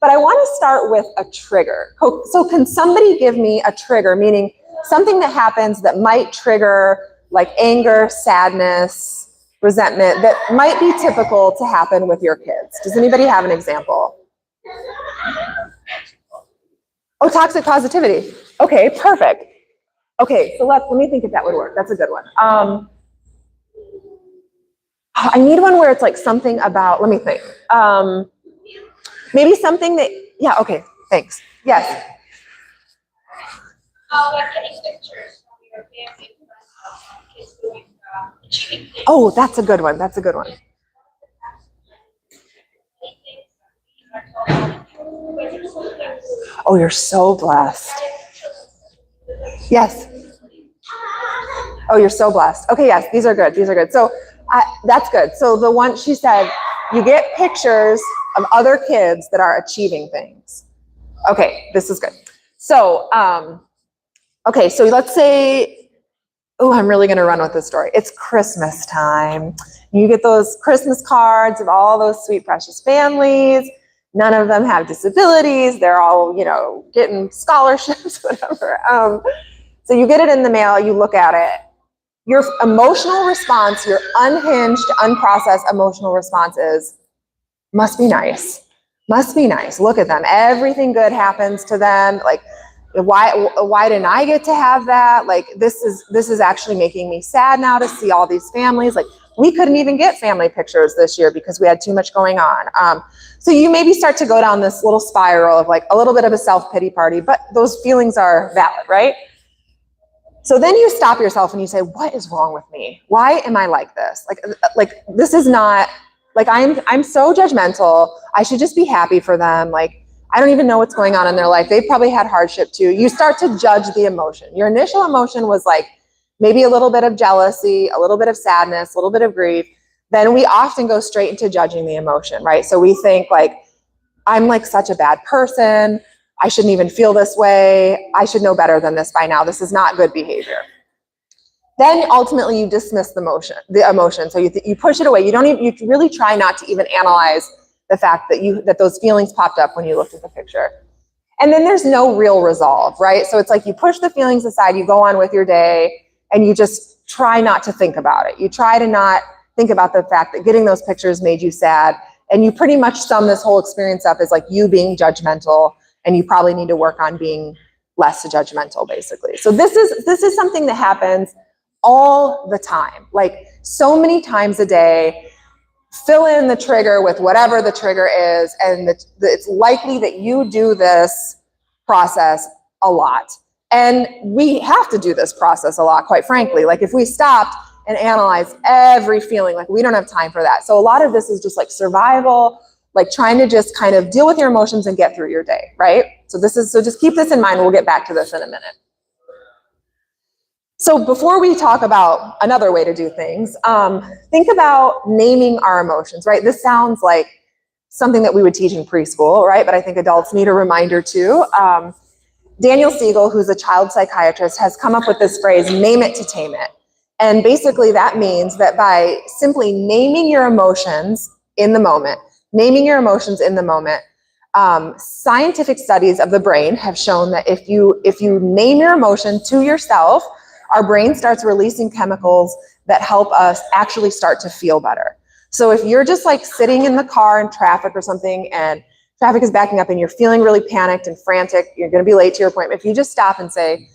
[SPEAKER 2] but I want to start with a trigger. So can somebody give me a trigger, meaning something that happens that might trigger like anger, sadness, resentment, that might be typical to happen with your kids? Does anybody have an example? Oh, toxic positivity. Okay, perfect. Okay, so let me think if that would work. That's a good one. I need one where it's like something about, let me think. Maybe something that, yeah, okay, thanks. Yes.
[SPEAKER 7] Like getting pictures from your family and kids doing achieving things.
[SPEAKER 2] Oh, that's a good one. That's a good one. Oh, you're so blessed. Yes. Oh, you're so blessed. Okay, yes, these are good. These are good. So that's good. So the one she said, you get pictures of other kids that are achieving things. Okay, this is good. So, okay, so let's say, oh, I'm really going to run with this story. It's Christmas time. You get those Christmas cards of all those sweet, precious families. None of them have disabilities. They're all, you know, getting scholarships, whatever. So you get it in the mail, you look at it. Your emotional response, your unhinged, unprocessed emotional response is, must be nice. Must be nice. Look at them. Everything good happens to them. Like, why didn't I get to have that? Like, this is actually making me sad now to see all these families. Like, we couldn't even get family pictures this year because we had too much going on. So you maybe start to go down this little spiral of like a little bit of a self-pity party, but those feelings are valid, right? So then you stop yourself and you say, what is wrong with me? Why am I like this? Like this is not, like I'm so judgmental. I should just be happy for them. Like, I don't even know what's going on in their life. They've probably had hardship too. You start to judge the emotion. Your initial emotion was like maybe a little bit of jealousy, a little bit of sadness, a little bit of grief. Then we often go straight into judging the emotion, right? So we think like, I'm like such a bad person. I shouldn't even feel this way. I should know better than this by now. This is not good behavior. Then ultimately you dismiss the emotion. So you push it away. You really try not to even analyze the fact that those feelings popped up when you looked at the picture. And then there's no real resolve, right? So it's like you push the feelings aside, you go on with your day, and you just try not to think about it. You try to not think about the fact that getting those pictures made you sad, and you pretty much sum this whole experience up as like you being judgmental, and you probably need to work on being less judgmental, basically. So this is something that happens all the time, like so many times a day. Fill in the trigger with whatever the trigger is, and it's likely that you do this process a lot. And we have to do this process a lot, quite frankly. Like if we stopped and analyzed every feeling, like we don't have time for that. So a lot of this is just like survival, like trying to just kind of deal with your emotions and get through your day, right? So just keep this in mind. We'll get back to this in a minute. So before we talk about another way to do things, think about naming our emotions, right? This sounds like something that we would teach in preschool, right? But I think adults need a reminder too. Daniel Siegel, who's a child psychiatrist, has come up with this phrase, name it to tame it. And basically that means that by simply naming your emotions in the moment, scientific studies of the brain have shown that if you name your emotion to yourself, our brain starts releasing chemicals that help us actually start to feel better. So if you're just like sitting in the car in traffic or something and traffic is backing up and you're feeling really panicked and frantic, you're going to be late to your appointment. If you just stop and say,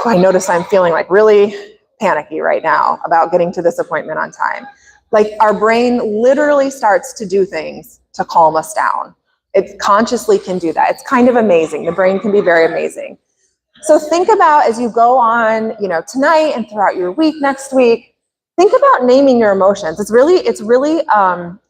[SPEAKER 2] I notice I'm feeling like really panicky right now about getting to this appointment on time. Like our brain literally starts to do things to calm us down. It consciously can do that. It's kind of amazing. The brain can be very amazing. So think about as you go on, tonight and throughout your week, next week, think about naming your emotions. It's really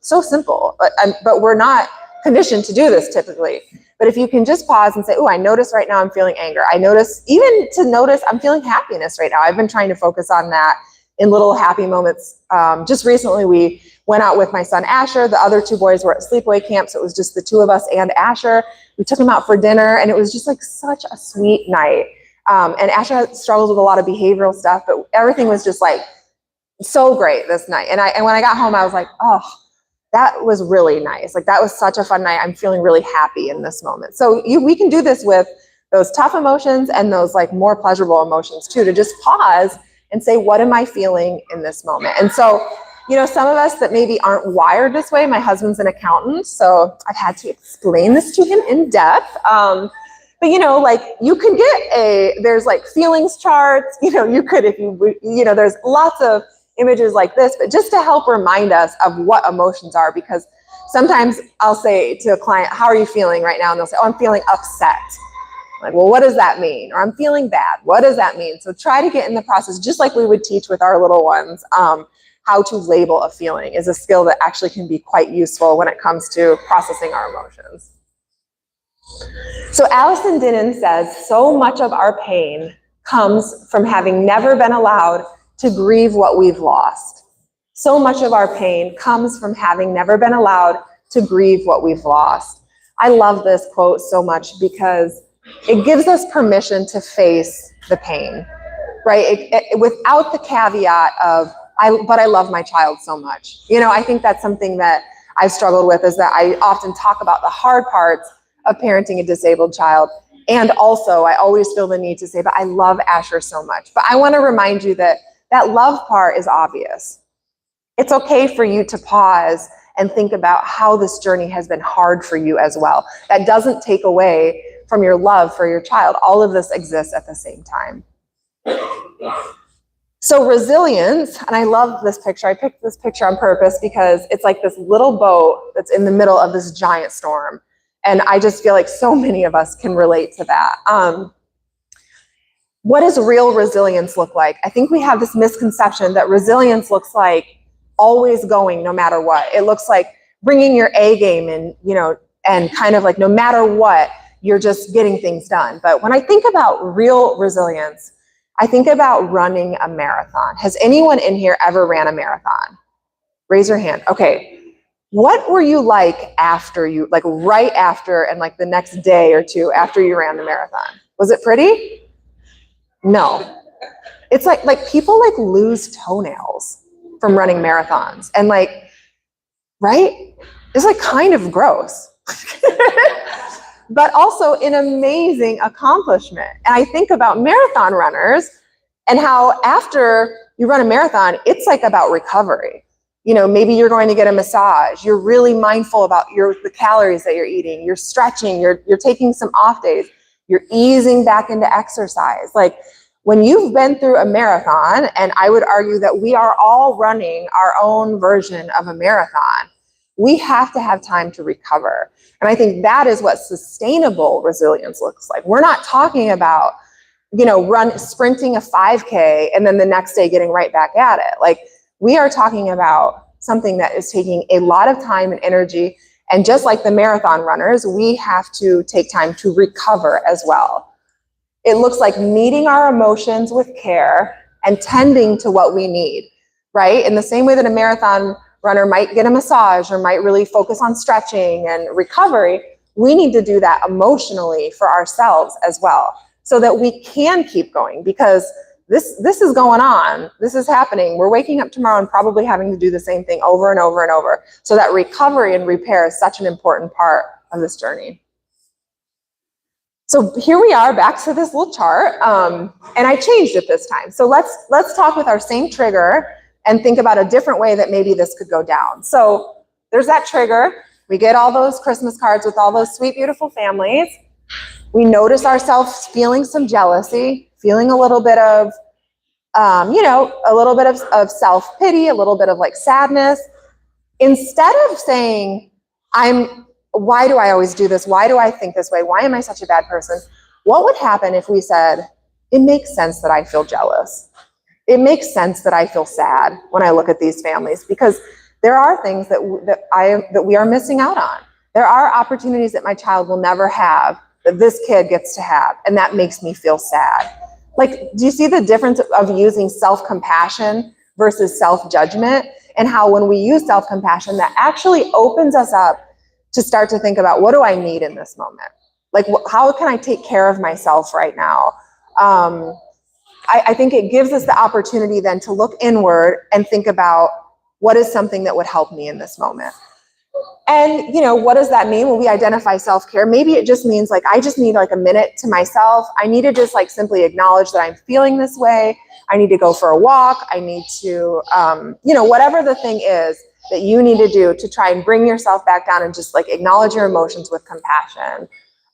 [SPEAKER 2] so simple, but we're not conditioned to do this typically. But if you can just pause and say, oh, I notice right now I'm feeling anger. I notice I'm feeling happiness right now. I've been trying to focus on that in little happy moments. Just recently we went out with my son Asher. The other two boys were at sleepaway camp, so it was just the two of us and Asher. We took him out for dinner, and it was just like such a sweet night. And Asher struggles with a lot of behavioral stuff, but everything was just like so great this night. And when I got home, I was like, oh, that was really nice. Like that was such a fun night. I'm feeling really happy in this moment. So we can do this with those tough emotions and those like more pleasurable emotions too, to just pause and say, what am I feeling in this moment? And so, you know, some of us that maybe aren't wired this way, my husband's an accountant, so I've had to explain this to him in depth. But you know, like you could get there's like feelings charts, you know, you could, if you know, there's lots of images like this, but just to help remind us of what emotions are, because sometimes I'll say to a client, how are you feeling right now? And they'll say, oh, I'm feeling upset. Like, well, what does that mean? Or I'm feeling bad. What does that mean? So try to get in the process, just like we would teach with our little ones, how to label a feeling is a skill that actually can be quite useful when it comes to processing our emotions. So Allison Dinnan says, so much of our pain comes from having never been allowed to grieve what we've lost. So much of our pain comes from having never been allowed to grieve what we've lost. I love this quote so much because it gives us permission to face the pain, right? Without the caveat of, but I love my child so much. You know, I think that's something that I've struggled with, is that I often talk about the hard parts of parenting a disabled child. And also, I always feel the need to say, but I love Asher so much. But I want to remind you that that love part is obvious. It's okay for you to pause and think about how this journey has been hard for you as well. That doesn't take away from your love for your child. All of this exists at the same time. So resilience, and I love this picture. I picked this picture on purpose because it's like this little boat that's in the middle of this giant storm. And I just feel like so many of us can relate to that. What does real resilience look like? I think we have this misconception that resilience looks like always going no matter what. It looks like bringing your A game in, you know, and kind of like no matter what, you're just getting things done. But when I think about real resilience, I think about running a marathon. Has anyone in here ever ran a marathon? Raise your hand. Okay. What were you like after you, like right after and like the next day or two after you ran the marathon? Was it pretty? No. It's like people like lose toenails from running marathons, and like, right? It's like kind of gross. But also an amazing accomplishment. And I think about marathon runners and how after you run a marathon, it's like about recovery. You know, maybe you're going to get a massage. You're really mindful about the calories that you're eating. You're stretching. You're taking some off days. You're easing back into exercise. Like when you've been through a marathon, and I would argue that we are all running our own version of a marathon, we have to have time to recover. And I think that is what sustainable resilience looks like. We're not talking about, you know, sprinting a 5K and then the next day getting right back at it. Like we are talking about something that is taking a lot of time and energy. And just like the marathon runners, we have to take time to recover as well. It looks like meeting our emotions with care and tending to what we need, right? In the same way that a marathon runner might get a massage or might really focus on stretching and recovery, we need to do that emotionally for ourselves as well, so that we can keep going, because this is going on. This is happening. We're waking up tomorrow and probably having to do the same thing over and over and over. So that recovery and repair is such an important part of this journey. So here we are back to this little chart, and I changed it this time. So let's talk with our same trigger and think about a different way that maybe this could go down. So there's that trigger. We get all those Christmas cards with all those sweet, beautiful families. We notice ourselves feeling some jealousy, feeling a little bit of, you know, a little bit of self-pity, a little bit of like sadness. Instead of saying, why do I always do this? Why do I think this way? Why am I such a bad person? What would happen if we said, it makes sense that I feel jealous. It makes sense that I feel sad when I look at these families, because there are things that we are missing out on. There are opportunities that my child will never have that this kid gets to have, and that makes me feel sad. Like, do you see the difference of using self-compassion versus self-judgment, and how when we use self-compassion, that actually opens us up to start to think about, what do I need in this moment? Like, how can I take care of myself right now? I think it gives us the opportunity then to look inward and think about, what is something that would help me in this moment? And, what does that mean when we identify self-care? Maybe it just means like, I just need like a minute to myself. I need to just like simply acknowledge that I'm feeling this way. I need to go for a walk. I need to, whatever the thing is that you need to do to try and bring yourself back down and just like acknowledge your emotions with compassion.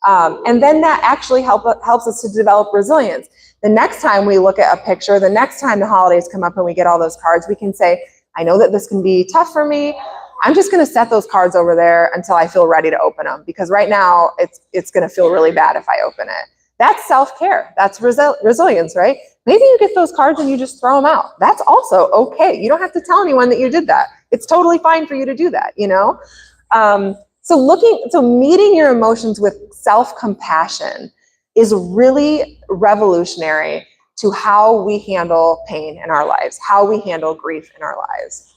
[SPEAKER 2] And then that actually helps us to develop resilience. The next time we look at a picture, the next time the holidays come up and we get all those cards, we can say, I know that this can be tough for me. I'm just going to set those cards over there until I feel ready to open them, because right now it's going to feel really bad if I open it. That's self-care. That's resilience, right? Maybe you get those cards and you just throw them out. That's also okay. You don't have to tell anyone that you did that. It's totally fine for you to do that, So meeting your emotions with self-compassion is really revolutionary to how we handle pain in our lives, how we handle grief in our lives.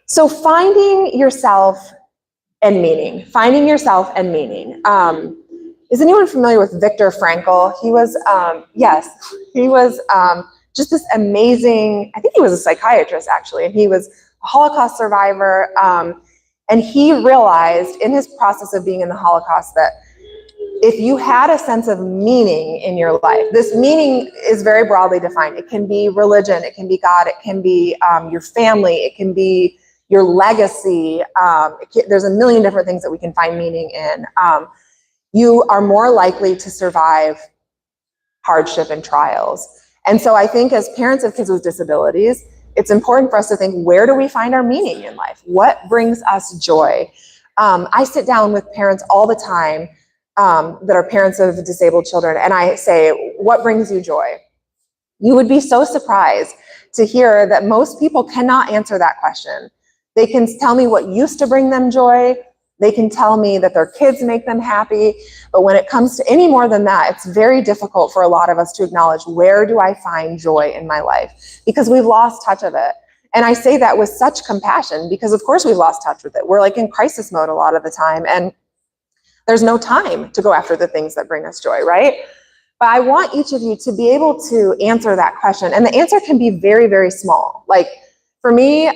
[SPEAKER 2] So finding yourself and meaning. Is anyone familiar with Viktor Frankl? He was, just this amazing, I think he was a psychiatrist actually, and he was a Holocaust survivor. And he realized in his process of being in the Holocaust that if you had a sense of meaning in your life, this meaning is very broadly defined. It can be religion, it can be God, it can be your family, it can be your legacy. There's a million different things that we can find meaning in. You are more likely to survive hardship and trials. And so I think as parents of kids with disabilities, it's important for us to think, where do we find our meaning in life? What brings us joy? I sit down with parents all the time that are parents of disabled children, and I say, what brings you joy? You would be so surprised to hear that most people cannot answer that question. They can tell me what used to bring them joy. They can tell me that their kids make them happy. But when it comes to any more than that, it's very difficult for a lot of us to acknowledge, where do I find joy in my life? Because we've lost touch of it. And I say that with such compassion, because of course we've lost touch with it. We're like in crisis mode a lot of the time, and there's no time to go after the things that bring us joy, right? But I want each of you to be able to answer that question. And the answer can be very, very small. Like for me,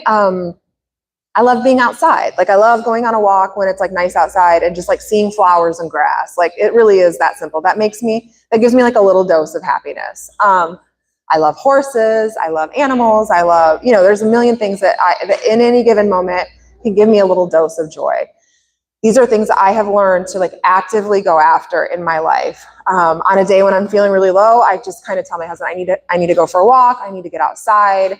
[SPEAKER 2] I love being outside. Like I love going on a walk when it's like nice outside and just like seeing flowers and grass. Like it really is that simple. That gives me like a little dose of happiness. I love horses. I love animals. I love, there's a million things that in any given moment can give me a little dose of joy. These are things that I have learned to like actively go after in my life. On a day when I'm feeling really low, I just kind of tell my husband, I need to go for a walk. I need to get outside.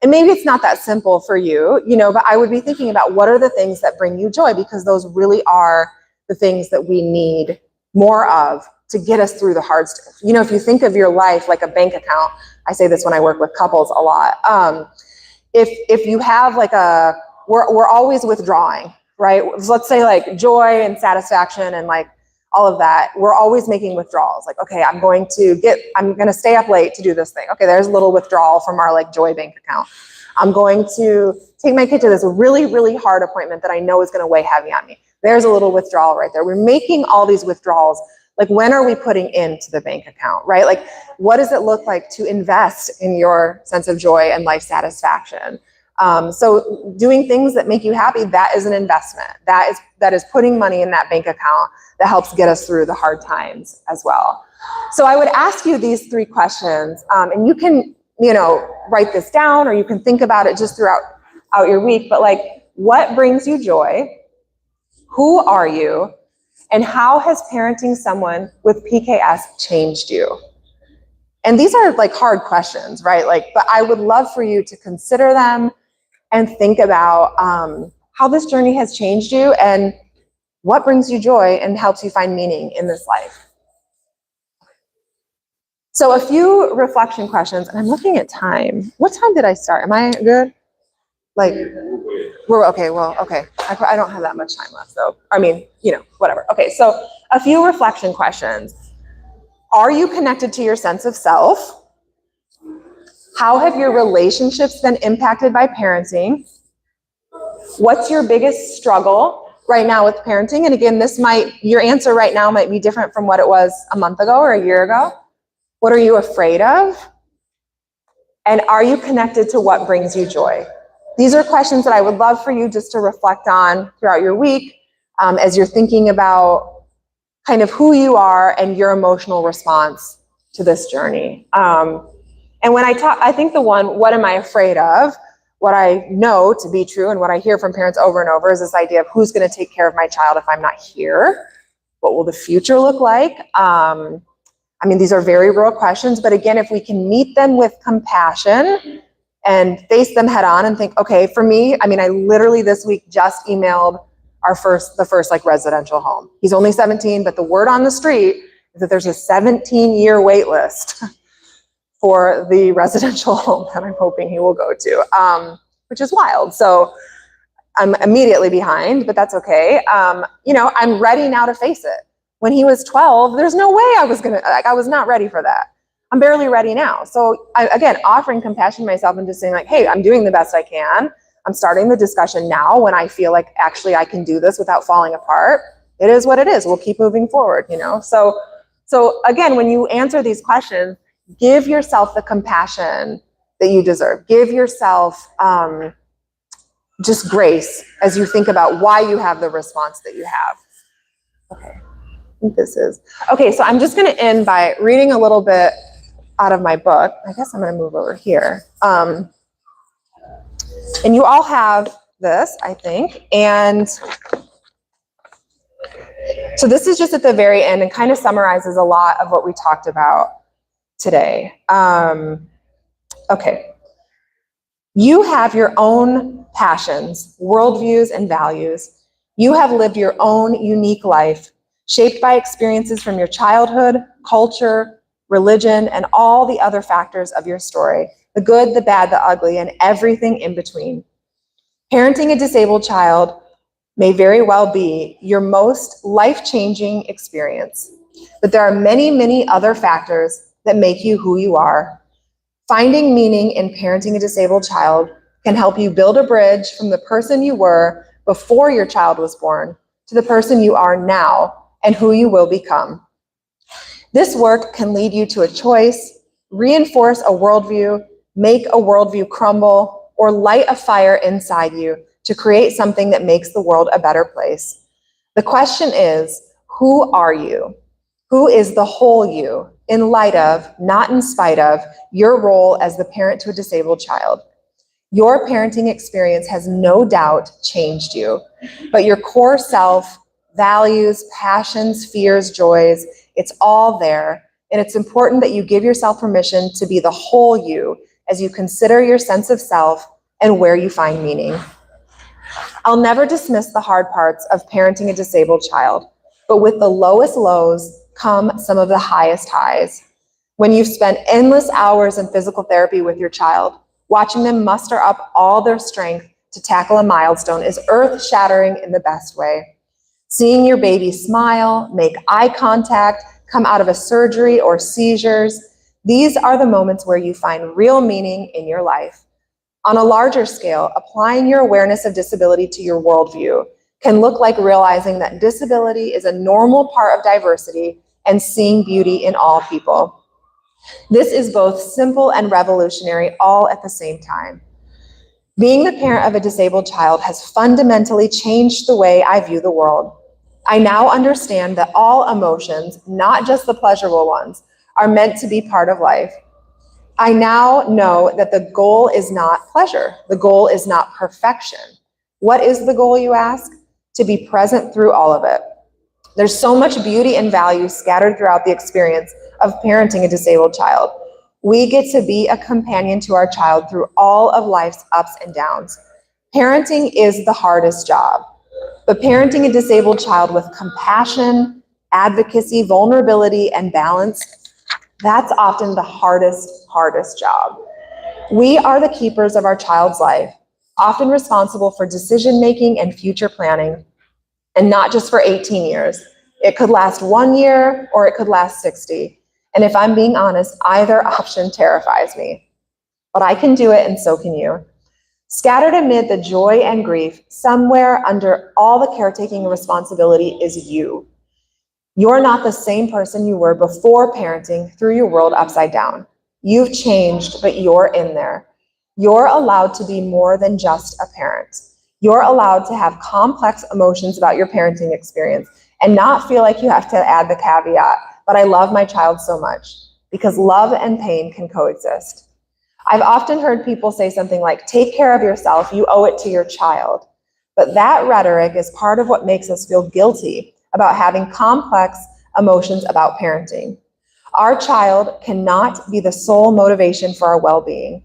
[SPEAKER 2] And maybe it's not that simple for you, but I would be thinking about, what are the things that bring you joy? Because those really are the things that we need more of to get us through the hard stuff. If you think of your life like a bank account, I say this when I work with couples a lot. If you have like we're always withdrawing, right? Let's say like joy and satisfaction and like all of that, we're always making withdrawals. Like, okay, I'm going to stay up late to do this thing. Okay, there's a little withdrawal from our like joy bank account. I'm going to take my kid to this really, really hard appointment that I know is going to weigh heavy on me. There's a little withdrawal right there. We're making all these withdrawals. Like, when are we putting into the bank account, right? Like, what does it look like to invest in your sense of joy and life satisfaction? So doing things that make you happy, that is an investment. That is putting money in that bank account that helps get us through the hard times as well. So I would ask you these 3 questions, and you can, write this down, or you can think about it just throughout your week. But like, what brings you joy? Who are you? And how has parenting someone with PKS changed you? And these are like hard questions, right? Like, but I would love for you to consider them and think about how this journey has changed you and what brings you joy and helps you find meaning in this life. So a few reflection questions, and I'm looking at time. What time did I start? Am I good? Like, we're okay. Well, okay. I don't have that much time left, though. I mean, whatever. Okay, so a few reflection questions. Are you connected to your sense of self? How have your relationships been impacted by parenting? What's your biggest struggle right now with parenting? And again, your answer right now might be different from what it was a month ago or a year ago. What are you afraid of? And are you connected to what brings you joy? These are questions that I would love for you just to reflect on throughout your week as you're thinking about kind of who you are and your emotional response to this journey. And when I talk, I think the one, what am I afraid of? What I know to be true and what I hear from parents over and over is this idea of who's going to take care of my child if I'm not here? What will the future look like? I mean, these are very real questions, but again, if we can meet them with compassion and face them head on and think, okay, for me, I mean, I literally this week just emailed the first like residential home. He's only 17, but the word on the street is that there's a 17-year wait list for the residential home that I'm hoping he will go to, which is wild. So I'm immediately behind, but that's okay. You know, I'm ready now to face it. When he was 12, there's no way I was not ready for that. I'm barely ready now. So again, offering compassion to myself and just saying like, hey, I'm doing the best I can. I'm starting the discussion now when I feel like actually I can do this without falling apart. It is what it is. We'll keep moving forward, you know? So again, when you answer these questions, give yourself the compassion that you deserve. Give yourself just grace as you think about why you have the response that you have. Okay, I think this is, okay, so I'm just gonna end by reading a little bit out of my book. I guess I'm gonna move over here. And you all have this, I think. And so this is just at the very end and kind of summarizes a lot of what we talked about today. Okay. You have your own passions, worldviews, and values. You have lived your own unique life, shaped by experiences from your childhood, culture, religion, and all the other factors of your story, the good, the bad, the ugly, and everything in between. Parenting a disabled child may very well be your most life-changing experience, but there are many, many other factors that make you who you are. Finding meaning in parenting a disabled child can help you build a bridge from the person you were before your child was born to the person you are now and who you will become. This work can lead you to a choice, reinforce a worldview, make a worldview crumble, or light a fire inside you to create something that makes the world a better place. The question is, who are you? Who is the whole you in light of, not in spite of, your role as the parent to a disabled child? Your parenting experience has no doubt changed you, but your core self, values, passions, fears, joys, it's all there. And it's important that you give yourself permission to be the whole you as you consider your sense of self and where you find meaning. I'll never dismiss the hard parts of parenting a disabled child, but with the lowest lows come some of the highest highs. When you've spent endless hours in physical therapy with your child, watching them muster up all their strength to tackle a milestone is earth-shattering in the best way. Seeing your baby smile, make eye contact, come out of a surgery or seizures, these are the moments where you find real meaning in your life. On a larger scale, applying your awareness of disability to your worldview can look like realizing that disability is a normal part of diversity and seeing beauty in all people. This is both simple and revolutionary all at the same time. Being the parent of a disabled child has fundamentally changed the way I view the world. I now understand that all emotions, not just the pleasurable ones, are meant to be part of life. I now know that the goal is not pleasure. The goal is not perfection. What is the goal, you ask? To be present through all of it. There's so much beauty and value scattered throughout the experience of parenting a disabled child. We get to be a companion to our child through all of life's ups and downs. Parenting is the hardest job, but parenting a disabled child with compassion, advocacy, vulnerability, and balance, that's often the hardest job. We are the keepers of our child's life, often responsible for decision-making and future planning, and not just for 18 years. It could last 1 year or it could last 60. And if I'm being honest, either option terrifies me. But I can do it and so can you. Scattered amid the joy and grief, somewhere under all the caretaking responsibility is you. You're not the same person you were before parenting threw your world upside down. You've changed, but you're in there. You're allowed to be more than just a parent. You're allowed to have complex emotions about your parenting experience and not feel like you have to add the caveat, but I love my child so much, because love and pain can coexist. I've often heard people say something like, take care of yourself, you owe it to your child. But that rhetoric is part of what makes us feel guilty about having complex emotions about parenting. Our child cannot be the sole motivation for our well-being.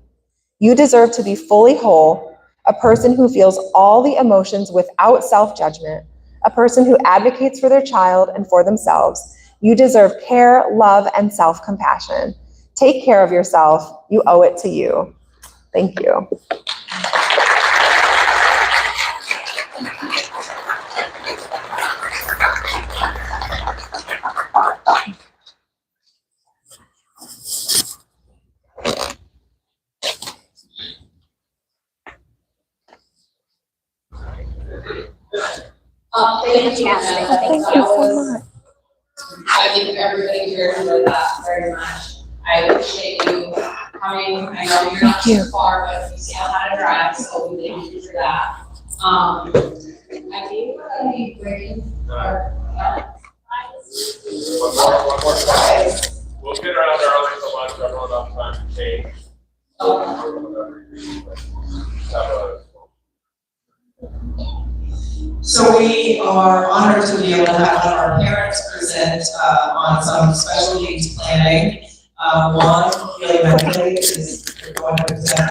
[SPEAKER 2] You deserve to be fully whole, a person who feels all the emotions without self-judgment, a person who advocates for their child and for themselves. You deserve care, love, and self-compassion. Take care of yourself. You owe it to you. Thank you.
[SPEAKER 6] Thank you.
[SPEAKER 2] Thank you so much.
[SPEAKER 6] I think everybody here enjoyed that very much. I appreciate you coming. I know you're not too far, but you still had to drive, so we thank you for that. I think we're gonna be breaking our.
[SPEAKER 1] One more slide. We'll get around early so much, everyone enough time to change.
[SPEAKER 8] So we are honored to be able to have one of our parents present on some special needs planning. One, Haley Medley, is going to present